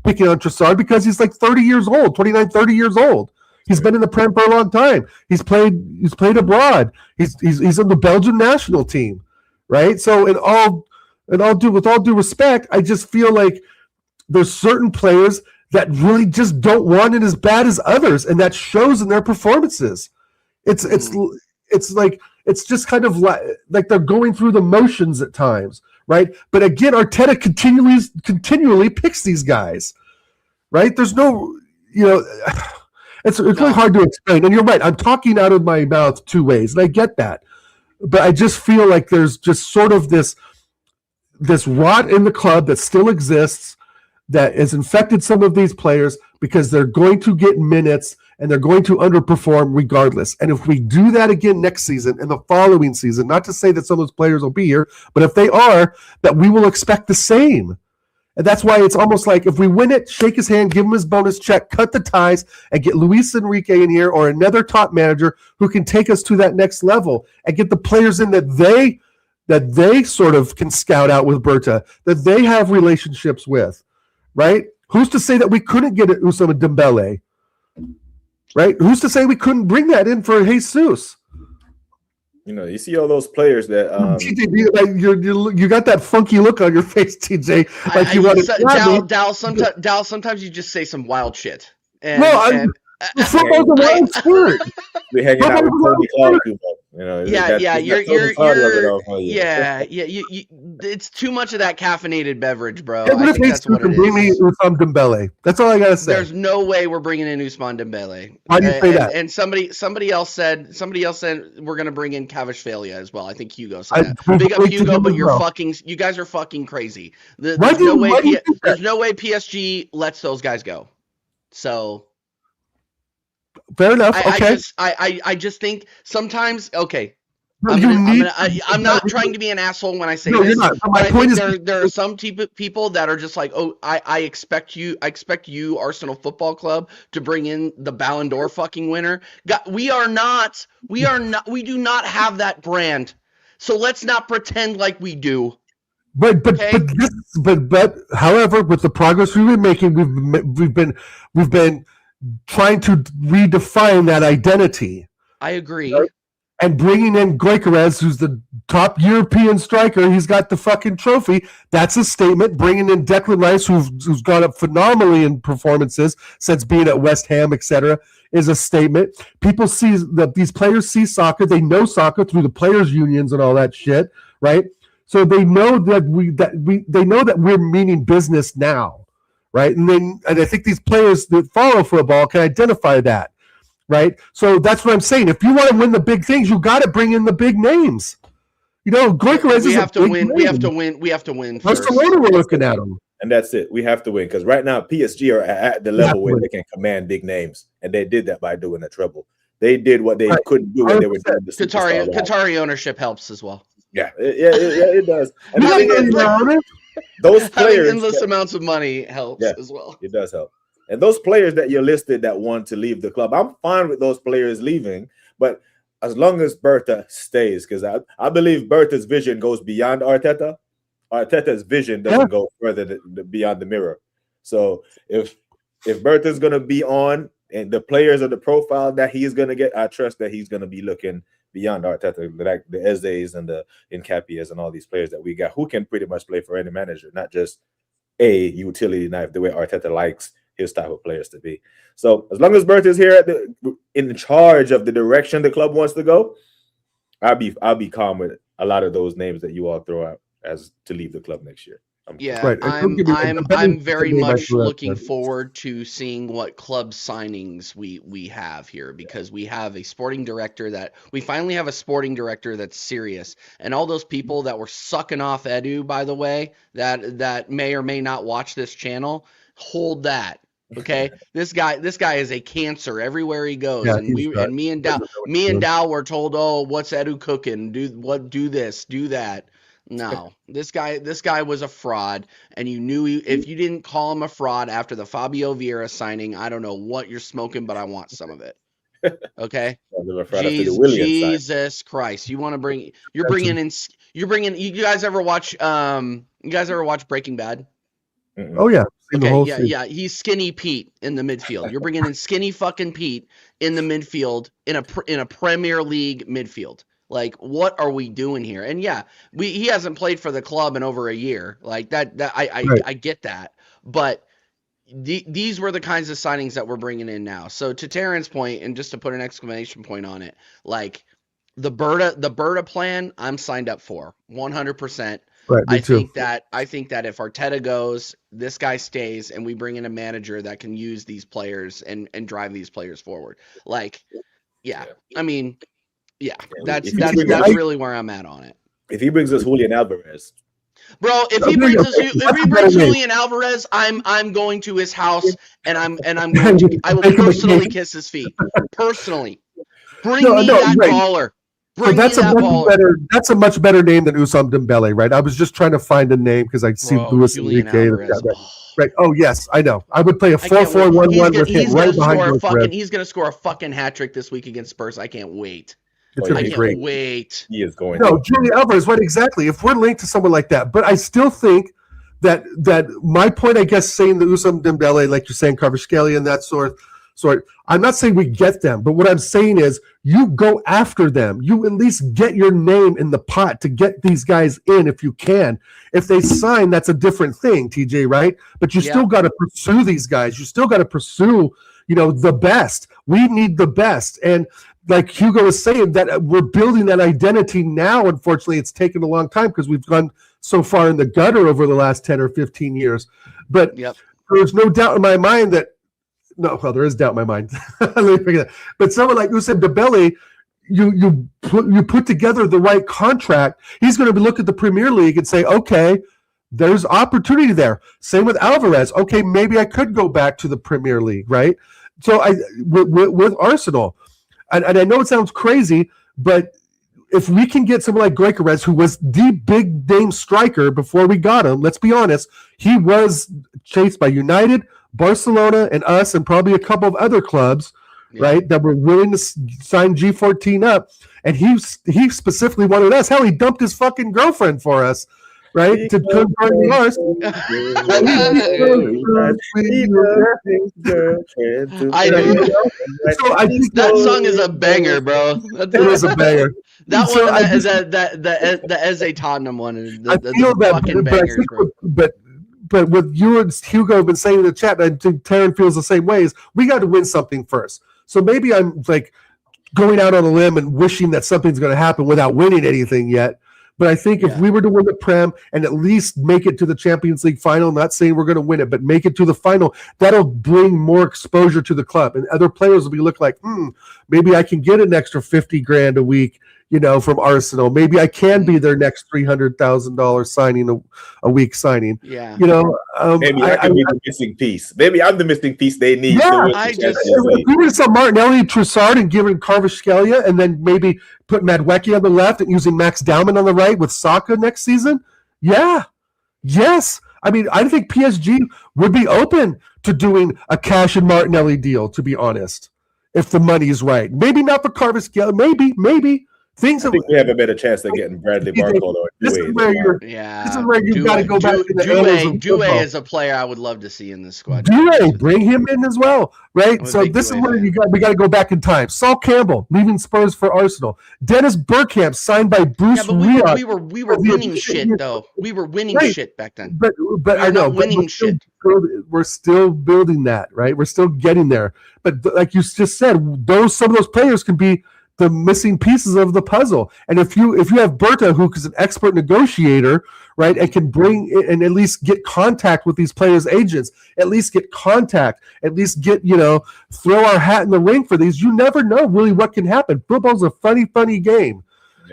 picking on Trossard because he's like 30 years old, 29, 30 years old. He's been in the Prem for a long time. He's played abroad. He's in the Belgian national team, right? So with all due respect, I just feel like there's certain players that really just don't want it as bad as others, and that shows in their performances. It's just kind of like they're going through the motions at times, right? But again, Arteta continually picks these guys, right? There's no, it's really hard to explain. And you're right, I'm talking out of my mouth two ways, and I get that. But I just feel like there's just sort of this rot in the club that still exists, that has infected some of these players, because they're going to get minutes and they're going to underperform regardless. And if we do that again next season and the following season, not to say that some of those players will be here, but if they are, that we will expect the same. And that's why it's almost like, if we win it, shake his hand, give him his bonus check, cut the ties, and get Luis Enrique in here, or another top manager who can take us to that next level, and get the players in that they sort of can scout out with Berta, that they have relationships with. Right? Who's to say that we couldn't get Ousmane Dembele? Right? Who's to say we couldn't bring that in for Jesus?
You see all those players that
TJ, you got that funky look on your face, TJ. Like you want to
Dal, sometimes you just say some wild shit.
Football's a wild sport.
We hanging out with Tony Clark too much.
it's too much of that caffeinated beverage, bro.
Even
I
if
think that's what it
bring me
is.
Usman Dembele. That's all I gotta say.
There's no way we're bringing in Usman Dembele.
Why do you say that?
And somebody else said we're gonna bring in Kvaratskhelia as well. I think Hugo said that. Big up Hugo, but you guys are fucking crazy. There's no way PSG lets those guys go. So
fair enough. Okay.
I just think sometimes I'm not trying to be an asshole when I say this. My point is there are some people that are just like, oh, I expect you, Arsenal Football Club, to bring in the Ballon d'Or fucking winner. We do not have that brand. So let's not pretend like we do.
But however, with the progress we've been making, we've been trying to redefine that identity.
I agree.
Right? And bringing in Gyökeres, who's the top European striker, he's got the fucking trophy. That's a statement. Bringing in Declan Rice, who's gone up phenomenally in performances since being at West Ham, etc., is a statement. People see that these players see soccer. They know soccer through the players' unions and all that shit, right? So they know that we're meaning business now, right? And I think these players that follow football can identify that. Right, so that's what I'm saying. If you want to win the big things, you got to bring in the big names. You know, Gyökeres is a big name.
We have to win. We have to win.
Barcelona, we're looking at them,
and that's it. We have to win because right now PSG are at the level where they can command big names, and they did that by doing the treble. They did what they couldn't do when they were doing the
Qatari ownership helps as well.
Yeah, it does. And those players,
having endless amounts of money helps as well.
It does help. And those players that you listed that want to leave the club, I'm fine with those players leaving, but as long as Berta stays, because I believe Berta's vision goes beyond Arteta. Arteta's vision doesn't go further beyond the mirror. So if Berta's going to be on and the players are the profile that he's going to get, I trust that he's going to be looking beyond Arteta, like the Eze's and the Nkapias and all these players that we got who can pretty much play for any manager, not just a utility knife the way Arteta likes his type of players to be. So as long as Berta is here in charge of the direction the club wants to go, I'll be calm with a lot of those names that you all throw out as to leave the club next year.
I'm very much looking forward to seeing what club signings we have here, because we have a sporting director we finally have a sporting director that's serious. And all those people that were sucking off Edu, by the way, that may or may not watch this channel, hold that. Okay, this guy is a cancer everywhere he goes, me and Dow were told, oh, what's Edu cooking? Do this, do that. No, this guy was a fraud, and you knew if you didn't call him a fraud after the Fabio Vieira signing, I don't know what you're smoking, but I want some of it. Okay, Jesus Christ, you guys ever watch Breaking Bad?
Oh yeah.
Yeah. He's Skinny Pete in the midfield. You're bringing in Skinny fucking Pete in the midfield in a Premier League midfield. Like, what are we doing here? And he hasn't played for the club in over a year. Like that I get that, but these were the kinds of signings that we're bringing in now. So to Terrence's point, and just to put an exclamation point on it, like the Berta plan, I'm signed up for 100%.
Right,
I think that if Arteta goes, this guy stays, and we bring in a manager that can use these players and drive these players forward. Like, I mean, that's really where I'm at on it.
If he brings us Julian Alvarez,
bro, if he brings Julian Alvarez, I'm going to his house and I will personally kiss his feet. Personally, bring me that baller.
So that's a much better name than Usman Dembele, right? I was just trying to find a name because I see Luis Enrique. Right. Oh yes, I know. I would play a 4-4-1-1 with him right behind.
He's going to score a fucking hat trick this week against Spurs. I can't wait.
I can't
wait.
He is going.
No, Julian Alvarez. Right? Exactly. If we're linked to someone like that, but I still think that my point, I guess, saying that Usman Dembele, like you're saying, Kvaratskhelia and that sort. I'm not saying we get them, but what I'm saying is you go after them. You at least get your name in the pot to get these guys in if you can. If they sign, that's a different thing, TJ, right? But you still got to pursue these guys. You still got to pursue, the best. We need the best. And like Hugo was saying, that we're building that identity now. Unfortunately, it's taken a long time because we've gone so far in the gutter over the last 10 or 15 years. But there's no doubt in my mind that there is doubt in my mind. Let me forget that. But someone like Usman Dembele, you put together the right contract, he's going to look at the Premier League and say, okay, there's opportunity there. Same with Alvarez. Okay, maybe I could go back to the Premier League, right? So with Arsenal, and I know it sounds crazy, but if we can get someone like Gyökeres, who was the big name striker before we got him, let's be honest, he was chased by United, Barcelona, and us, and probably a couple of other clubs, right, that were willing to sign G14 up. And he specifically wanted us. Hell, he dumped his fucking girlfriend for us, right, to come join us.
I know. That song is a banger, bro.
It is a banger.
That so one is the Eze Tottenham one. I feel that, fucking bangers, bro.
But what you and Hugo have been saying in the chat, and I think Taryn feels the same way, is we got to win something first. So maybe I'm like going out on a limb and wishing that something's going to happen without winning anything yet. But I think if we were to win the Prem and at least make it to the Champions League final, not saying we're going to win it, but make it to the final, that'll bring more exposure to the club. And other players will be look like, maybe I can get an extra $50,000 a week, from Arsenal. Maybe I can be their next $300,000 signing a week signing.
Yeah.
Maybe I can be the missing piece. Maybe I'm the missing piece they need.
Yeah, if we were to sell Martinelli, Trossard, and giving Kvaratskhelia, and then maybe put Madueke on the left and using Max Dowman on the right with Saka next season. Yeah. Yes. I mean, I think PSG would be open to doing a Cash and Martinelli deal, to be honest, if the money is right. Maybe not for Kvaratskhelia. Maybe.
I think we have a better chance of getting Bradley Barcola or
This is where you got to go back to the
Due is a player I would love to see in this squad.
Due, bring him in as well, right? So this is where we got to go back in time. Saul Campbell leaving Spurs for Arsenal. Dennis Bergkamp signed by Bruce Rioch.
We were winning shit though. We were winning shit back then.
But I know
winning shit.
We're still building that, right? We're still getting there. But like you just said, some of those players can be the missing pieces of the puzzle. And if you have Berta, who is an expert negotiator, right, and can bring and at least get contact with these players' agents, at least get contact, at least get, throw our hat in the ring for these, you never know really what can happen. Football's a funny game.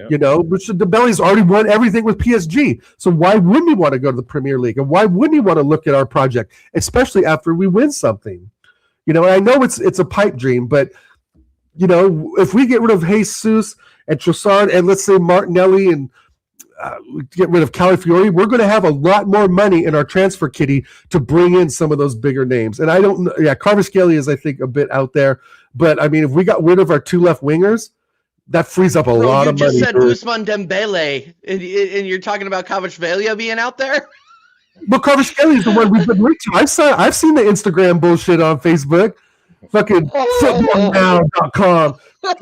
Which Dembele's already won everything with PSG. So why wouldn't he want to go to the Premier League? And why wouldn't he want to look at our project, especially after we win something? And I know it's a pipe dream, but if we get rid of Jesus and Trossard and let's say Martinelli and get rid of Calafiori, we're going to have a lot more money in our transfer kitty to bring in some of those bigger names. And I don't know. Yeah, Kvaratskhelia is, I think, a bit out there. But, I mean, if we got rid of our two left wingers, that frees up a lot of money.
You just said Ousmane Dembele, and you're talking about Kvaratskhelia being out there?
But Kvaratskhelia is the one we've been linked to. I've seen the Instagram bullshit on Facebook. Fucking footballnow.com.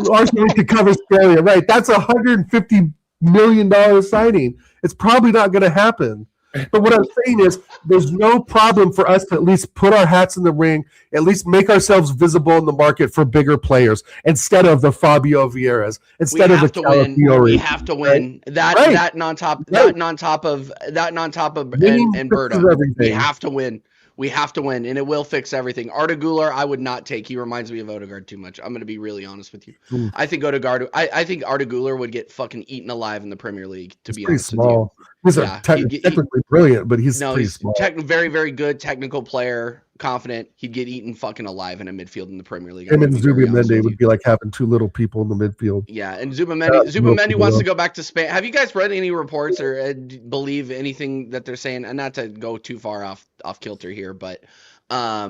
Arsenal to Kvaratskhelia. Right. That's $150 million signing. It's probably not going to happen. But what I'm saying is there's no problem for us to at least put our hats in the ring, at least make ourselves visible in the market for bigger players instead of the Fabio Vieiras, instead of the Calafiori.
We have to win. That on top of and Berta. We have to win. We have to win, and it will fix everything. Arda Güler, I would not take. He reminds me of Odegaard too much. I'm going to be really honest with you. I think Arda Güler would get fucking eaten alive in the Premier League, to be honest
small. With you. He's technically brilliant, but he's pretty small.
Very, very good technical player, confident. He'd get eaten fucking alive in a midfield in the Premier League.
Him and Zubimendi would be like having two little people in the midfield.
Yeah, and Zubimendi wants to go back to Spain. Have you guys read any reports or believe anything that they're saying? And not to go too far off kilter here, but are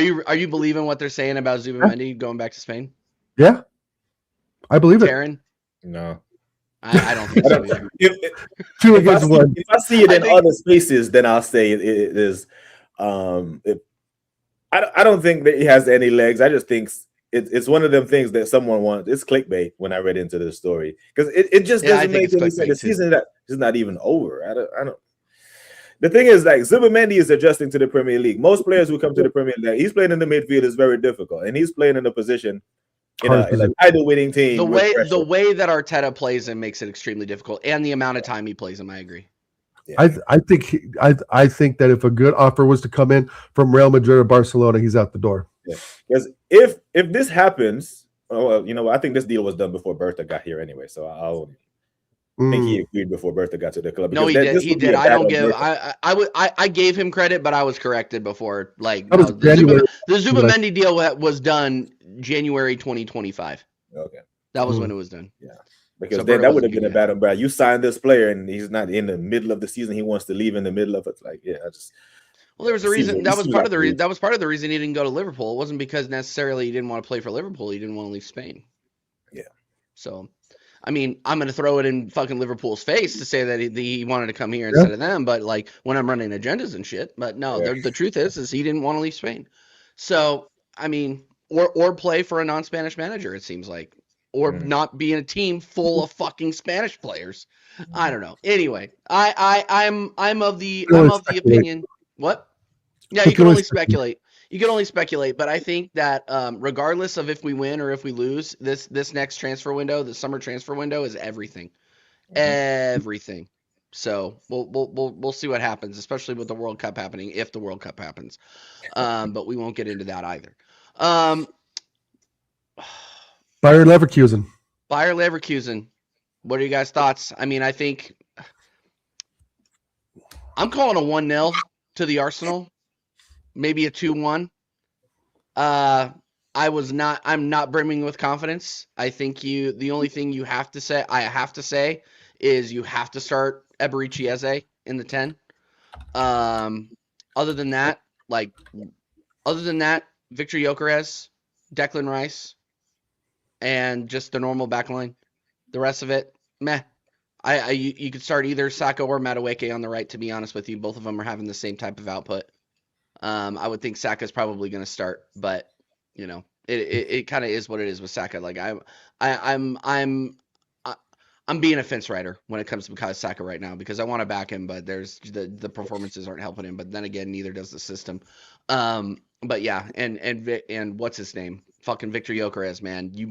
you believing what they're saying about Zubimendi going back to Spain?
Yeah, I believe it.
Taryn?
No.
I don't think so either.
If I see it in other spaces, then I'll say it is. I don't think that he has any legs. I just think it's one of them things that someone wants. It's clickbait when I read into this story because it just doesn't make any sense. The season is not even over. I don't. The thing is, like, Zubimendi is adjusting to the Premier League. Most players who come to the Premier League, he's playing in the midfield is very difficult, and he's playing in a position in a title-winning team.
The way that Arteta plays him makes it extremely difficult, and the amount of time he plays him, I agree.
Yeah. I think that if a good offer was to come in from Real Madrid or Barcelona, he's out the door.
Yeah, because if this happens, I think this deal was done before Bertha got here anyway. So I think he agreed before Bertha got to the club.
No, he did. He did. I don't give. I gave him credit, but I was corrected before. Like the Zubamendi deal was done January 2025.
Okay,
that was when it was done.
Yeah. Because then that would have been a bad umbrella. You signed this player and he's not in the middle of the season. He wants to leave in the middle of it. Like, yeah,
well, there was a reason. That was part of the reason. That was part of the reason he didn't go to Liverpool. It wasn't because necessarily he didn't want to play for Liverpool. He didn't want to leave Spain.
Yeah.
So, I mean, I'm going to throw it in fucking Liverpool's face to say that he wanted to come here instead of them. But like when I'm running agendas and shit. But no, the truth is he didn't want to leave Spain. So, I mean, or play for a non-Spanish manager. It seems like. Or not be in a team full of fucking Spanish players. I don't know. Anyway, I'm of the opinion. What? Yeah, you can only speculate. You can only speculate, but I think that regardless of if we win or if we lose, this next transfer window, the summer transfer window, is everything. Everything. So we'll see what happens, especially with the World Cup happening, if the World Cup happens. But we won't get into that either.
Bayer Leverkusen.
What are you guys' thoughts? I mean, I think I'm calling a 1-0 to the Arsenal, maybe a 2-1. I'm not brimming with confidence. I think the only thing I have to say is you have to start Eberechi Eze in the 10. Other than that, Victor Gyökeres, Declan Rice, and just the normal backline. The rest of it, meh. You could start either Saka or Madueke on the right, to be honest with you. Both of them are having the same type of output. I would think Saka's probably going to start, but it kind of is what it is with Saka. Like I'm being a fence rider when it comes to Bukayo Saka right now because I want to back him, but there's the performances aren't helping him. But then again, neither does the system. But yeah, and what's his name? Fucking Victor Gyökeres, man. You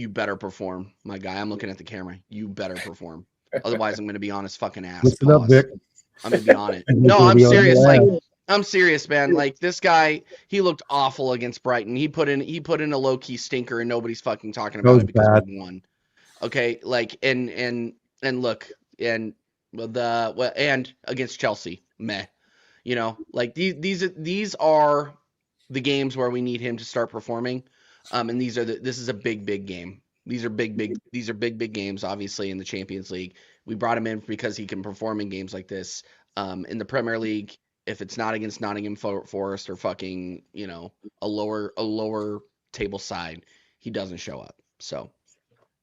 better perform, my guy. I'm looking at the camera. You better perform. Otherwise, I'm going to be on his fucking ass.
Listen up, Vic.
I'm going to be on it. No, I'm serious. I'm serious, man. Like this guy, he looked awful against Brighton. He put in a low key stinker, and nobody's fucking talking about it because we won. Okay, like and look and and against Chelsea, meh. Like these are the games where we need him to start performing. And this is a big game. These are big games, obviously, in the Champions League. We brought him in because he can perform in games like this. In the Premier League, if it's not against Nottingham Forest or fucking, a lower table side, he doesn't show up. So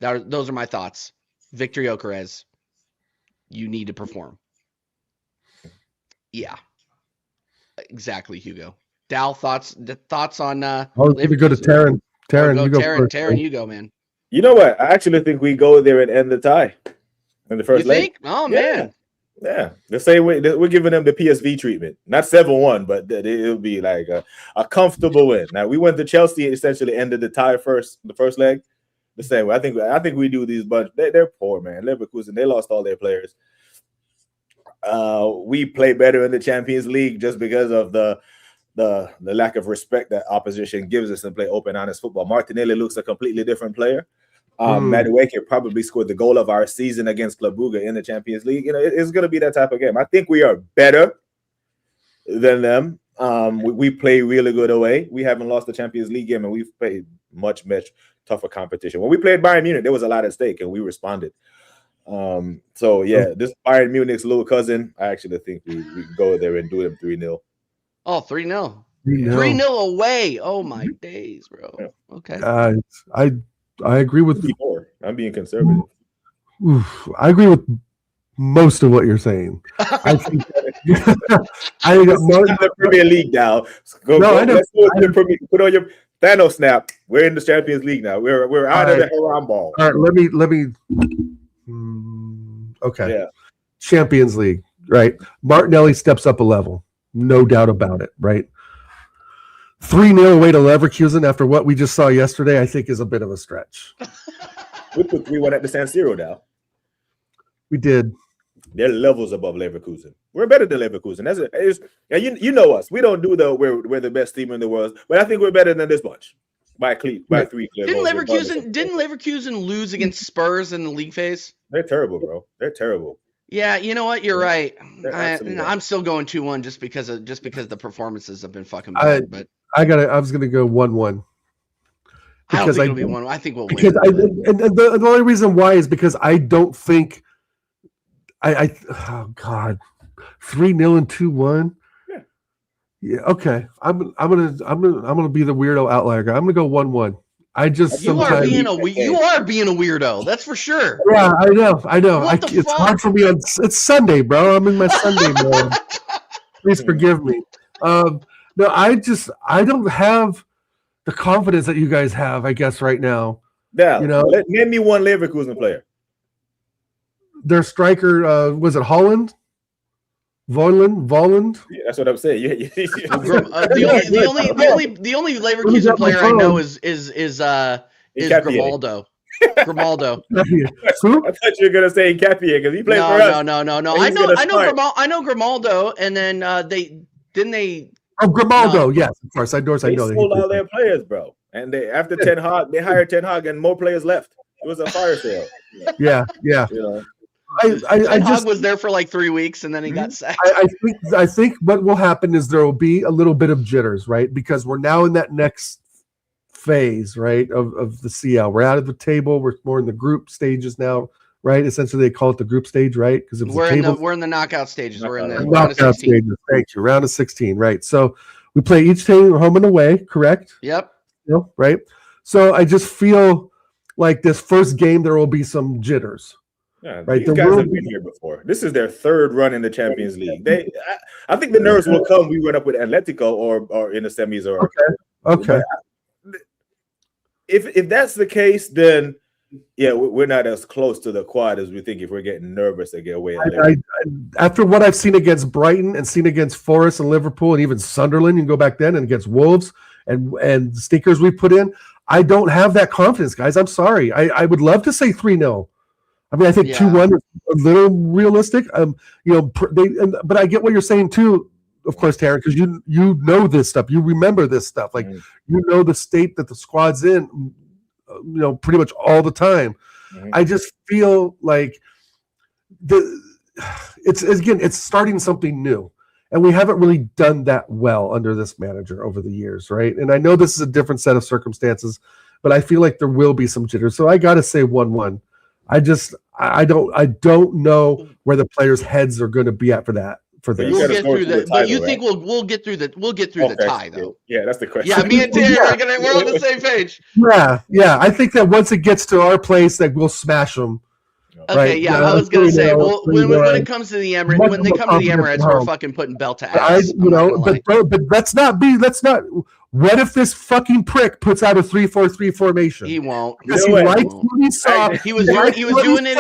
those are my thoughts. Victor Gyökeres, you need to perform. Yeah. Exactly, Hugo. Dal, thoughts on
we go to Taryn.
Taryn, you go, man.
You know what? I actually think we go there and end the tie in the first leg.
Oh, man.
Yeah. The same way we're giving them the PSV treatment. Not 7-1, but it'll be like a comfortable win. Now, we went to Chelsea and essentially ended the tie the first leg the same way. I think we do these bunch. They're poor, man. Leverkusen, they lost all their players. We play better in the Champions League just because of the lack of respect that opposition gives us and play open, honest football. Martinelli looks a completely different player. Madueke probably scored the goal of our season against Club Brugge in the Champions League. It's going to be that type of game. I think we are better than them. We play really good away. We haven't lost the Champions League game, and we've played much tougher competition. When we played Bayern Munich, there was a lot at stake, and we responded. So, yeah, this Bayern Munich's little cousin, I actually think we can go there and do them 3-0.
Oh, 3-0. 3-0 away. Oh, my days, bro. Yeah. Okay.
I agree with
you. I'm being conservative.
I agree with most of what you're saying. I think I think
the Premier League now. Let's go to the Premier. Put on your Thanos snap. We're in the Champions League now. We're out of the Haram ball.
All right, let me. Okay. Yeah. Champions League, right? Martinelli steps up a level, no doubt about it, right? 3-0 away to Leverkusen after what we just saw yesterday, I think is a bit of a stretch.
We put 3-1 at the San Siro now.
We did.
They're levels above Leverkusen. We're better than Leverkusen. You know us. We don't do we're the best team in the world, but I think we're better than this bunch by 3 clear
Didn't
goals.
Leverkusen lose against Spurs in the league phase?
They're terrible, bro. They're terrible.
Yeah, you know what? You're right.
Absolutely.
I'm still going 2-1 just because the performances have been fucking bad. But
I was gonna go 1-1.
I don't think it'll be 1. I think we'll win.
Because the only reason why is because I don't think oh God, 3-0 and 2-1. Yeah. Okay. I'm gonna be the weirdo outlier guy. I'm gonna go 1-1.
You are being a weirdo. That's for sure.
Yeah, I know. It's
fuck?
hard for me it's Sunday, bro. I'm in my Sunday mode. Please forgive me. No, I don't have the confidence that you guys have, I guess, right now.
Now, name me one Leverkusen player.
Their striker, was it Holland? Volland?
Yeah, that's what I'm saying.
The only Leverkusen player I know is Grimaldo. Grimaldo.
Who?
I thought you were gonna say Capia because he played for us.
No. I know Grimaldo, and then they.
Oh, Grimaldo, no. Yes, of course. I know.
They sold all their players, bro. And after Ten Hag, they hired Ten Hag, and more players left. It was a fire sale.
Yeah.
Ten Hag was there for like 3 weeks, and then he got sacked.
I think what will happen is there will be a little bit of jitters, right? Because we're now in that next phase, right, of the CL. We're out of the table. We're more in the group stages now, right? Essentially, they call it the group stage, right? Because
we're in the knockout stages. We're in the
knockout stages. Thank you. Round of 16, right? So we play each team home and away, correct?
Yep.
Right. So I just feel like this first game there will be some jitters.
Yeah, right. These guys have been here before. This is their third run in the Champions League. I think the nerves will come. We went up with Atletico or in the semis or
okay.
If that's the case, then yeah, we're not as close to the quad as we think if we're getting nervous to get away.
After what I've seen against Brighton and seen against Forest and Liverpool and even Sunderland, you can go back then and against Wolves and stinkers we put in, I don't have that confidence, guys. I'm sorry. I would love to say 3-0. I mean, I think 2-1 is a little realistic. But I get what you're saying too, of course, Taryn, because you know this stuff. You remember this stuff. Like you know the state that the squad's in, pretty much all the time. I just feel like it's starting something new. And we haven't really done that well under this manager over the years, right? And I know this is a different set of circumstances, but I feel like there will be some jitters. So I got to say 1-1. I don't know where the players' heads are going to be at for that.
We'll get through that, but you think we'll get through the tie though?
Yeah, that's the question.
Yeah, me and Terry we're on the same page.
Yeah. I think that once it gets to our place, like we'll smash them.
Okay,
right?
Yeah, I was gonna say, when it comes to the Emirates, when they come to the Emirates, we're fucking putting belt to ass.
But let's not. What if this fucking prick puts out a 3-4-3 formation?
He won't.
Because he likes what he saw.
He was doing it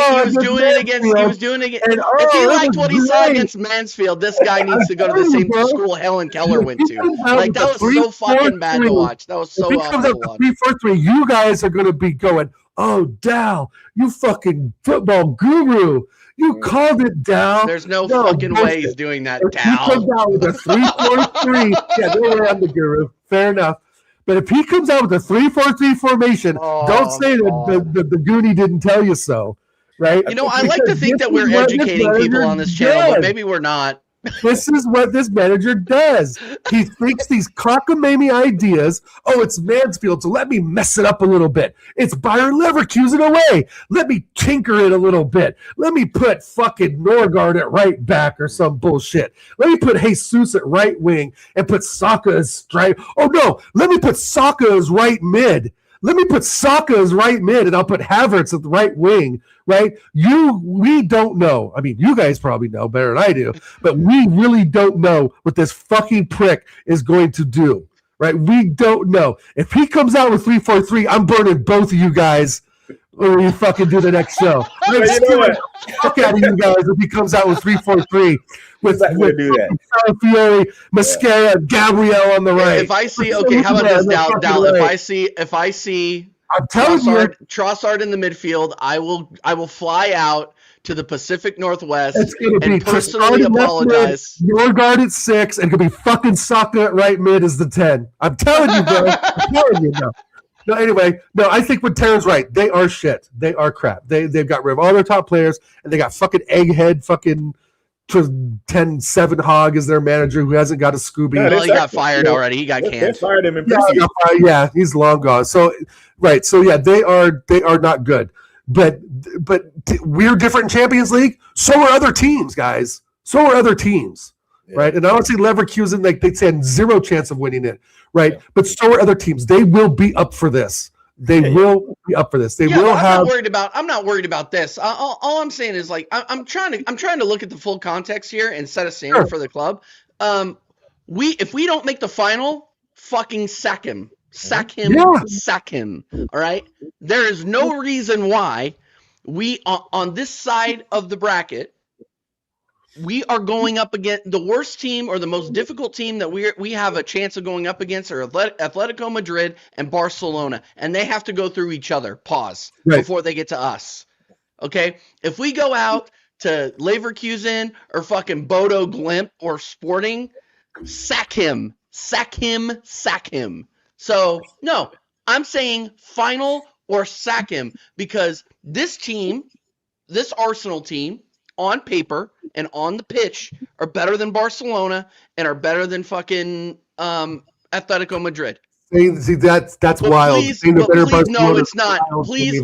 against. If he liked what he saw against Mansfield, this guy needs to go to the same school Helen Keller went to. Like that was so fucking bad to watch. That was so awful to watch.
3-4-3, you guys are going to be going, oh, Dal, you fucking football guru. You called it, Dal.
There's no fucking way he's doing that, Dal.
He comes out with a 3-4-3. Yeah, don't worry, I'm the guru. Fair enough. But if he comes out with a 3-4-3 formation, don't say that the Goonie didn't tell you so, right?
I like to think that we're educating people on this channel, but maybe we're not.
This is what this manager does. He thinks these cockamamie ideas. Oh, it's Mansfield, so let me mess it up a little bit. It's Bayer Leverkusen away. Let me tinker it a little bit. Let me put fucking Norgard at right back or some bullshit. Let me put Jesus at right wing and put Saka as stripe. Oh, no. Let me put Saka as right mid. Let me put Saka as right mid, and I'll put Havertz at the right wing, right? We don't know. I mean, you guys probably know better than I do, but we really don't know what this fucking prick is going to do, right? We don't know. If he comes out with 3-4-3, I'm burning both of you guys when we fucking do the next show.
But you know what?
Fuck out of you guys if he comes out with 3-4-3 with
Not gonna do that.
Fiore, Mascara, Gabrielle on the right.
If I see, okay, how about this, Dal? If I see
I'm telling you,
Trossard in the midfield, I will fly out to the Pacific Northwest
it's gonna be
and personally apologize.
Your guard at 6, and gonna be fucking Saka at right mid as the 10. I'm telling you, bro. I'm telling you, no. No, anyway, no, I think what Taryn's right. They are shit. They are crap. They've got rid of all their top players, and they got fucking egghead fucking 10-7 Hog as their manager who hasn't got a Scooby.
Yeah, well, he got fired already. He got
They
canned.
fired him in
Yeah,
prison.
yeah, he's long gone. So, right. So, yeah, they are not good. But we're different in Champions League. So are other teams, guys. So are other teams.
Yeah.
Right, and I don't see Leverkusen, like they said, zero chance of winning it, right?
Yeah.
But so are other teams. They will be up for this. They will be up for this. They will have.
I'm not worried about this. All I'm saying is like I'm trying to look at the full context here and set a standard for the club. If we don't make the final, fucking sack him. Sack him. All right. There is no reason why we on this side of the bracket. We are going up against the worst team or the most difficult team that we have a chance of going up against are Atletico Madrid and Barcelona, and they have to go through each other. Before they get to us. Okay, if we go out to Leverkusen or fucking Bodo Glimt or Sporting, sack him. So no, I'm saying final or sack him because this team, this Arsenal team, on paper and on the pitch are better than Barcelona and are better than fucking Atletico Madrid.
See, that's wild.
No, it's not. Please,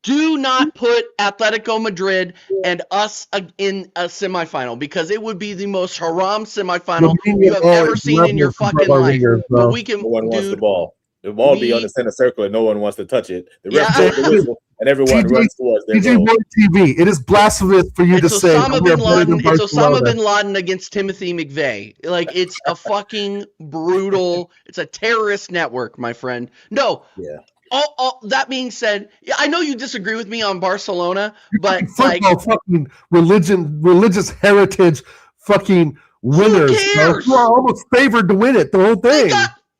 do not put Atletico Madrid and us in a semifinal because it would be the most haram semifinal you have ever seen in your fucking life. But we can.
No one wants the ball. The ball be on the center circle and no one wants to touch it. The ref blows the whistle and everyone runs towards their goal.
TV. It is blasphemous for you to say.
It's Osama bin Laden against Timothy McVeigh. Like it's a fucking brutal. It's a terrorist network, my friend. No.
Yeah.
All that being said, I know you disagree with me on Barcelona, but
football, fucking religious heritage, fucking winners.
Who cares?
We're almost favored to win it. The whole thing.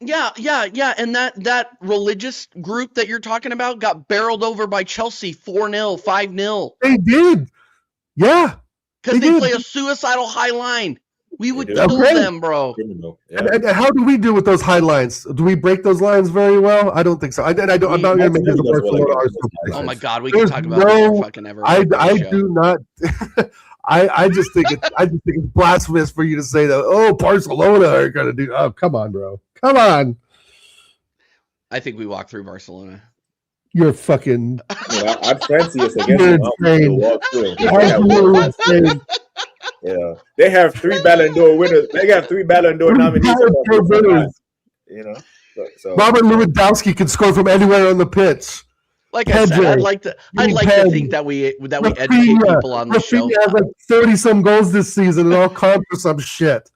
Yeah, and that religious group that you're talking about got barreled over by Chelsea 4-0, 5-0.
They did, yeah.
Because they play a suicidal high line. We would kill them, bro.
Yeah.
And how do we do with those high lines? Do we break those lines very well? I don't think so. I'm not going to make this a Barcelona Arsenal.
Oh my God, we can talk about it fucking ever.
I do not. I just think it's blasphemous for you to say that. Oh, Barcelona are going to do. Oh, come on, bro. Come on.
I think we walk through Barcelona.
You're fucking.
Yeah, I'd fancy us against them. Yeah, they have 3 Ballon d'Or winners. They got 3 Ballon d'Or nominees. You know, so
Robert Lewandowski can score from anywhere on the pitch.
Like I said, I'd like to think that we educate people on the show.
Rafinha has like 30-some goals this season and all comp for some shit.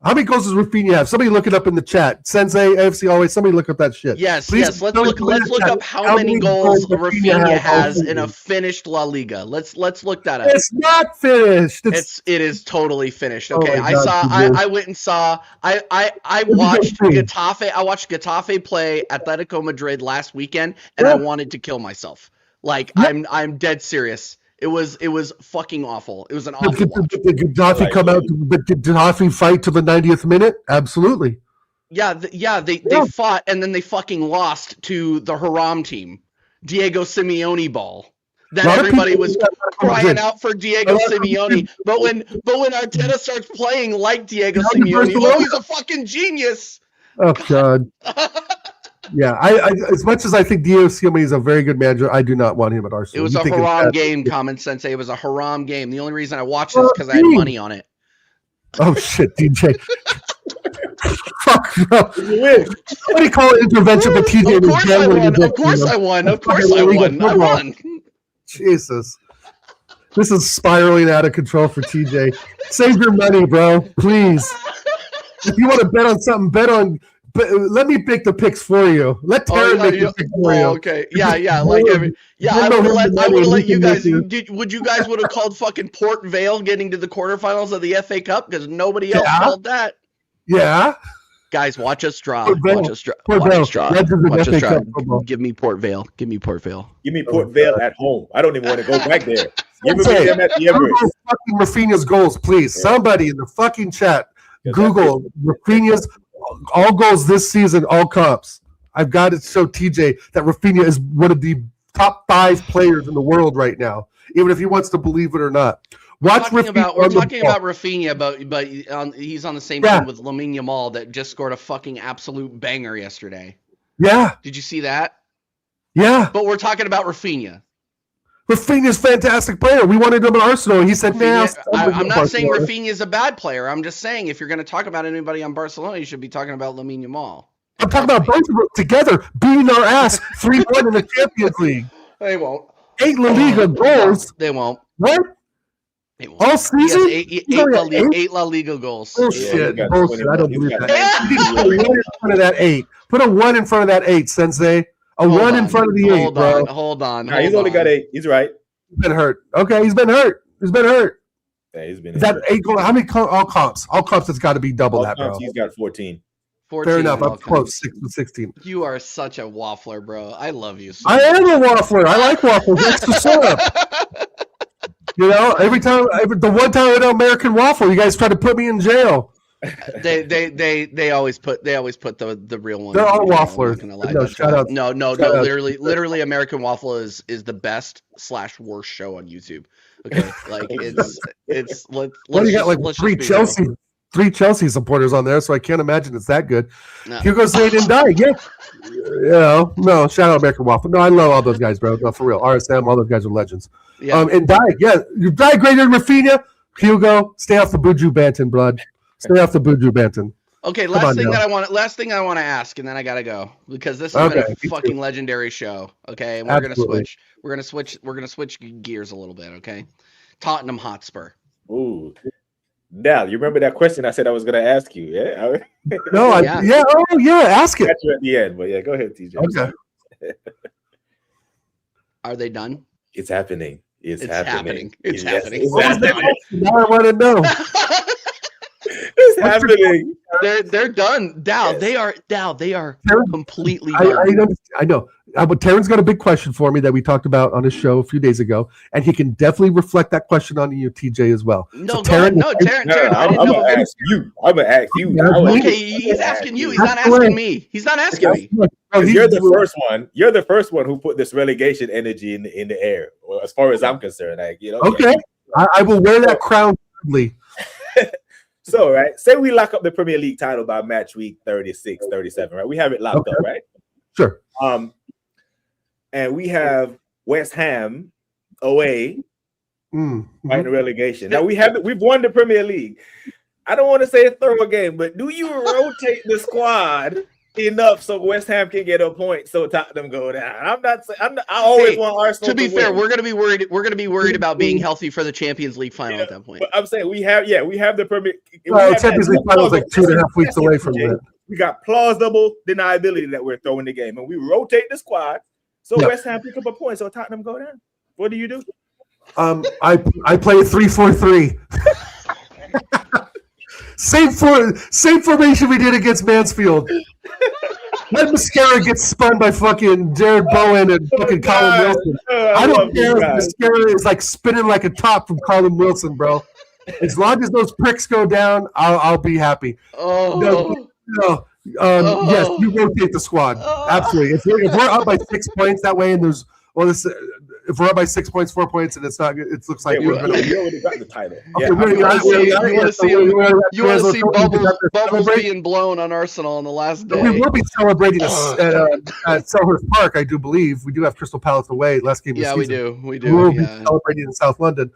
How many goals does Rafinha have? Somebody look it up in the chat. Sensei, AFC Always. Somebody look up that shit.
Yes. Let's look up how many goals Rafinha has in a finished La Liga. Let's look that up.
It's not finished.
It is totally finished. Okay. I went and saw. I watched Getafe. I watched Getafe play Atletico Madrid last weekend, and I wanted to kill myself. Like I'm dead serious. It was fucking awful. It was an awful watch.
Did Gaddafi come out? But did Gaddafi fight to the 90th minute? Absolutely.
Yeah, they fought and then they fucking lost to the Haram team, Diego Simeone ball. That everybody was crying out for Diego Simeone, but when Arteta starts playing like Diego Simeone, he's a fucking genius.
Oh God. Yeah, I as much as I think Diego Simeone is a very good manager, I do not want him at Arsenal.
It was a haram game, Common Sensei. It was a haram game. The only reason I watched it is because I had money on it.
Oh shit, DJ. Fuck, bro. Somebody call it intervention, but TJ
Of course I won. I won.
Jesus. This is spiraling out of control for TJ. Save your money, bro. Please. If you want to bet on something, bet on let me pick the picks for you. Let Taryn make the picks for you.
Okay. Yeah. Like, I would have let you guys. Would you guys would have called fucking Port Vale getting to the quarterfinals of the FA Cup because nobody else called that?
Yeah.
Guys, watch us draw. Watch us draw. Give me Port Vale. Give me Port Vale.
Give me Port Vale at home. I don't even want to go back there. Give me them at the Emirates.
Fucking Rafinha's goals, please. Yeah. Somebody in the fucking chat, Google Rafinha's all goals this season, all comps. I've got to show TJ that Rafinha is one of the top 5 players in the world right now, even if he wants to believe it or not.
We're talking about Rafinha, but he's on the same team with Lamine Yamal that just scored a fucking absolute banger yesterday.
Yeah.
Did you see that?
Yeah.
But we're talking about Rafinha.
Rafinha's a fantastic player. We wanted him at Arsenal, and he said, "Nah."
I'm not saying Rafinha's a bad player. I'm just saying if you're going to talk about anybody on Barcelona, you should be talking about Lamine Yamal.
I'm talking about both of them together beating our ass 3-1 in the Champions League.
They won't.
8 La Liga goals.
They won't.
What?
They won't.
All season?
8 La Liga goals.
Bullshit. Bullshit. I don't believe that. Put a 1 in front of that 8. Put a 1 in front of that 8, Sensei. Hold 1 in front of the 8, bro.
Hold on.
Nah, he's only got 8. He's right.
He's been hurt. Okay, he's been hurt.
Yeah, he's been.
Is that 8 goals? How many all comps? All comps has got to be double that, bro.
He's got 14.
Fair enough. I'm close. 6 and 16.
You are such a waffler, bro. I love you.
I am a waffler. I like waffles. That's the syrup. You know, the one time I had an American waffle, you guys try to put me in jail.
They always put the real one.
They're all wafflers.
No, shout out. No. Literally, American Waffle is the best / worst show on YouTube. Okay, like it's.
Well, you got like 3 Chelsea supporters on there, so I can't imagine it's that good. No. Hugo Zane and Die, yeah. No, shout out American Waffle. No, I love all those guys, bro. No, for real. RSM, all those guys are legends. Yeah. And Die, yeah. You Die greater than Rafinha. Hugo, stay off the Buju Banton, blood. Stay off the Buju Banton.
Okay, last thing I want to ask, and then I gotta go because this has been a fucking legendary show. Okay, and we're gonna switch gears a little bit. Okay, Tottenham Hotspur.
Ooh. Now, you remember that question I said I was going to ask you, yeah?
No, ask it.
Catch you at the end, but yeah, go ahead, TJ.
Okay.
Are they done?
It's happening. It's happening.
It's happening.
Now I want to know.
It's happening.
They're done. Dow, they are completely
done. I know. But Taryn's got a big question for me that we talked about on his show a few days ago, and he can definitely reflect that question on you, TJ, as well.
No, so Taryn.
I'm gonna ask you.
Okay, he's asking you. He's not asking me. He's not asking me.
You're the first one. You're the first one who put this relegation energy in the air. Well, as far as I'm concerned,
Okay, I will wear that crown proudly.
So, right, say we lock up the Premier League title by match week 36, 37, right? We have it locked up, right?
Sure.
And we have West Ham away, right, in the relegation. Now we've won the Premier League. I don't want to say a thorough game, but do you rotate the squad enough so West Ham can get a point so Tottenham go down? I always want Arsenal
to be fair, we're going to be worried. We're going to be worried about being healthy for the Champions League final at that point.
But I'm saying we have the Premier.
Champions League final is like 2.5 weeks away from that.
We got plausible deniability that we're throwing the game, and we rotate the squad so West Ham pick up a point so Tottenham go down. What do you do?
I play a 3-4-3. Same formation we did against Mansfield. That mascara gets spun by fucking Jared Bowen and fucking Colin Wilson. I don't care if mascara is like spinning like a top from Colin Wilson, bro. As long as those pricks go down, I'll be happy. Yes, you rotate the squad. Absolutely. If we're up by 6 points that way, and if we're up by 6 points, 4 points, and it's not, it looks like
we already got the title.
You want to see bubbles being blown on Arsenal on the last day.
We will be celebrating at Selhurst Park, I do believe. We do have Crystal Palace away last game of the season.
We do.
We'll be celebrating in South London.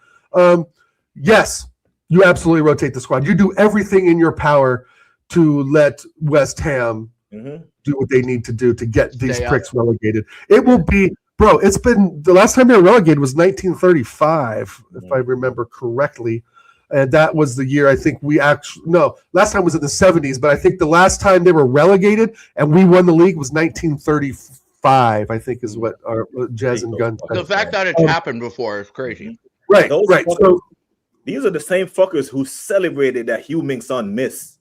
Yes, you absolutely rotate the squad. You do everything in your power to let West Ham do what they need to do to get these pricks relegated. It will be, bro, it's been, the last time they were relegated was 1935, if I remember correctly. And that was the year I think last time was in the 70s, but I think the last time they were relegated and we won the league was 1935, I think is what our Jazz and Gun.
The fact that it's happened before is crazy.
Right. So
these are the same fuckers who celebrated that Heung-min Son miss.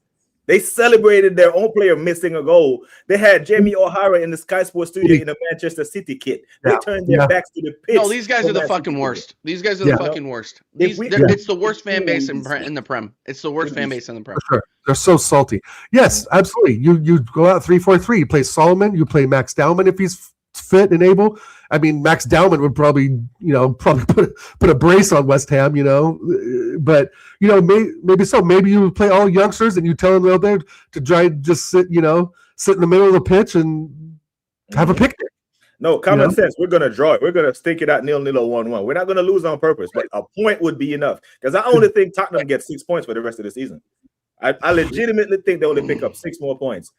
They celebrated their own player missing a goal. They had Jamie O'Hara in the Sky Sports studio in a Manchester City kit. They turned their backs to the pitch.
No, these guys are the fucking worst. These guys are the fucking worst. It's the worst fan base in the Prem. It's the worst fan base in the Prem.
For sure. They're so salty. Yes, absolutely. You go out 3-4-3. You play Solomon. You play Max Dowman if he's fit and able. I mean, Max Dowman would probably put a brace on West Ham, but maybe so. Maybe you play all youngsters and you tell them there to try and just sit in the middle of the pitch and have a picnic.
No, common sense. We're gonna draw it. We're gonna stink it out 0-0 or 1-1. We're not gonna lose on purpose, but a point would be enough. Because I only think Tottenham gets 6 points for the rest of the season. I legitimately think they only pick up 6 more points.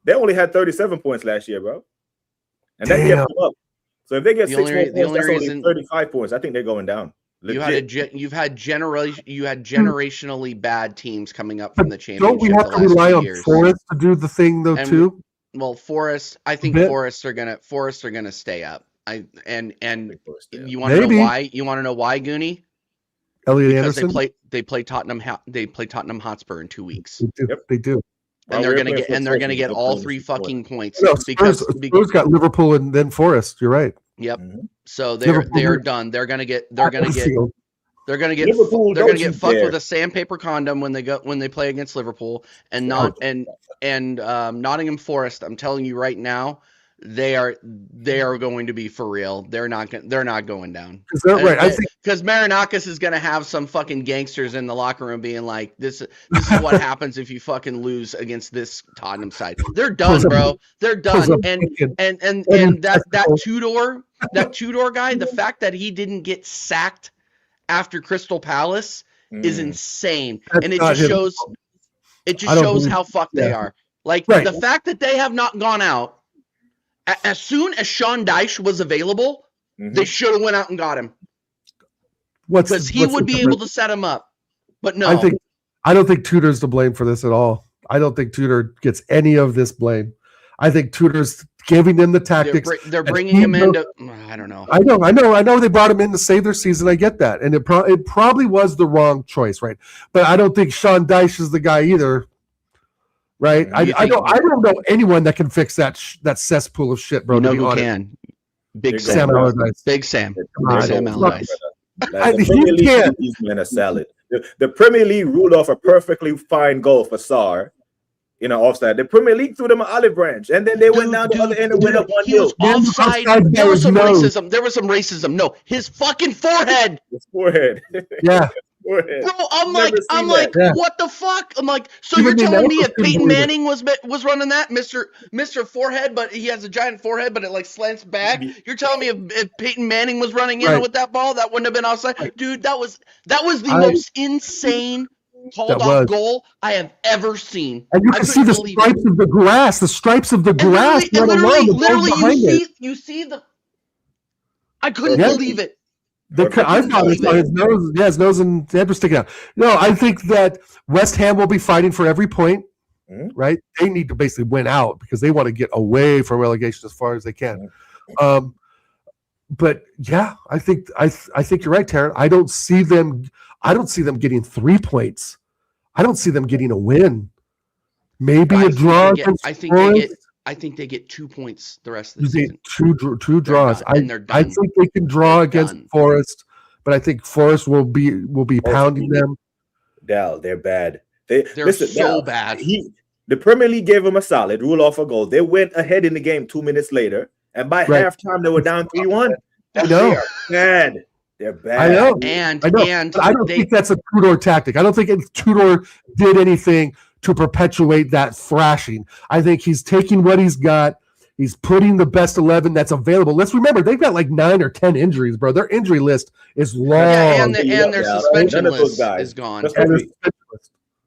They only had 37 points last year, bro, and that kept them up. So if they get 6 more points, that's only 35 points. I think they're going down. Legit.
You had generationally bad teams coming up from the championship.
Don't we have to rely on Forest to do the thing though too?
Well, Forest, I think Forest are gonna stay up. You want to know why? You want to know why, Goonie?
Elliot
because
Anderson.
They play Tottenham. They play Tottenham Hotspur in 2 weeks.
They do.
And they're gonna get all 3 fucking points
because Spurs got Liverpool and then Forest. You're right.
Yep. So they're done. They're gonna get fucked with a sandpaper condom when they play against Liverpool and Nottingham Forest. I'm telling you right now, they are going to be for real. They're not going down.
Right. I think
because Marinakis is gonna have some fucking gangsters in the locker room being like, this is what happens if you fucking lose against this Tottenham side. They're done, bro. They're done. And that Tudor guy, the fact that he didn't get sacked after Crystal Palace is insane. And it just shows how fucked they are. Like the fact that they have not gone out. As soon as Sean Dyche was available, they should have went out and got him. Because he would be able to set him up. But no.
I don't think Tudor's to blame for this at all. I don't think Tudor gets any of this blame. I think Tudor's giving them the tactics.
They're bringing him into. I don't know.
I know. They brought him in to save their season. I get that, and it probably was the wrong choice, right? But I don't think Sean Dyche is the guy either. Right, I don't know anyone that can fix that cesspool of shit, bro.
You know who can? Big Sam Allardyce. Big Sam Allardyce.
He can. These men are salad. The Premier League ruled off a perfectly fine goal for Sarr in an offside. The Premier League threw them an olive branch, and then they went down the other end and went up 1-0.
He was offside. There was some racism. There was some racism. No, his fucking forehead.
His forehead.
Yeah.
Bro, I'm like, what the fuck? I'm like, so you're telling me if Peyton Manning was running that, Mr. Forehead, but he has a giant forehead, but it like slants back. You're telling me if Peyton Manning was running in with that ball, that wouldn't have been offside, dude. That was the most insane called off goal I have ever seen.
And you can see the stripes of the grass. The stripes of the grass.
Literally, you see the. I couldn't believe it.
I thought his nose and head were sticking out. No, I think that West Ham will be fighting for every point, right? They need to basically win out because they want to get away from relegation as far as they can. But yeah, I think you're right, Taryn. I don't see them getting 3 points. I don't see them getting a win. Maybe a draw.
I think they get 2 points the rest of the season.
Two draws. I think they can draw against Forest, but I think Forest will be pounding them.
Dal, they're bad.
They're so bad.
The Premier League gave them a solid, rule off a goal. They went ahead in the game 2 minutes later, and by halftime they were down 3-1.
I know.
They are bad. They're bad.
I know.
And
I don't think that's a Tudor tactic. I don't think Tudor did anything to perpetuate that thrashing. I think he's taking what he's got. He's putting the best 11 that's available. Let's remember, they've got like 9 or 10 injuries, bro. Their injury list is long.
Yeah, and their suspension list is gone.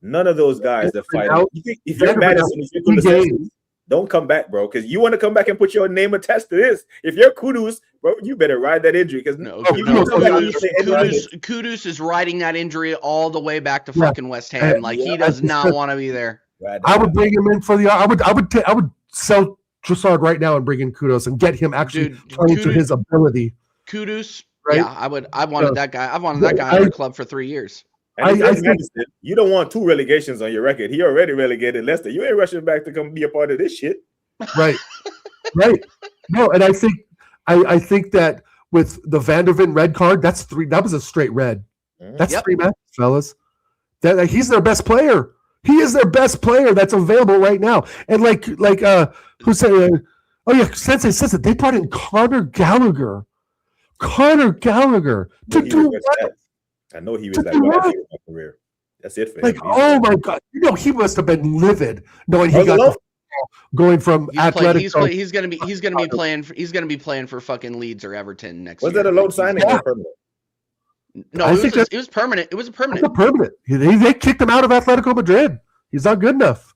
None of those guys are fighting. If you're Madison, if you could don't come back, bro. Because you want to come back and put your name attached to this. If you're Kudus, bro, you better ride that injury. Because
Kudus is riding that injury all the way back to fucking West Ham. Like he does not want to be there.
I would bring him in for the. I would sell Trossard right now and bring in Kudus and get him actually playing to his ability.
Kudus,
right?
Yeah, I wanted that guy. I've wanted that guy in our club for 3 years.
And I think you don't want 2 relegations on your record. He already relegated Leicester. You ain't rushing back to come be a part of this shit.
Right. Right. No, and I think that with the Van der Ven red card, that's 3. That was a straight red. That's 3 matches, fellas. That he's their best player. He is their best player that's available right now. And who said? Sensei says that they brought in Conor Gallagher to do what?
I know he was that guy in my career. That's it for him.
Oh my God! He must have been livid knowing he got going from Atletico.
He's gonna be playing for fucking Leeds or Everton next year.
Was that a loan signing or permanent?
No, it was permanent. It was a permanent.
It's a permanent. They kicked him out of Atletico Madrid. He's not good enough.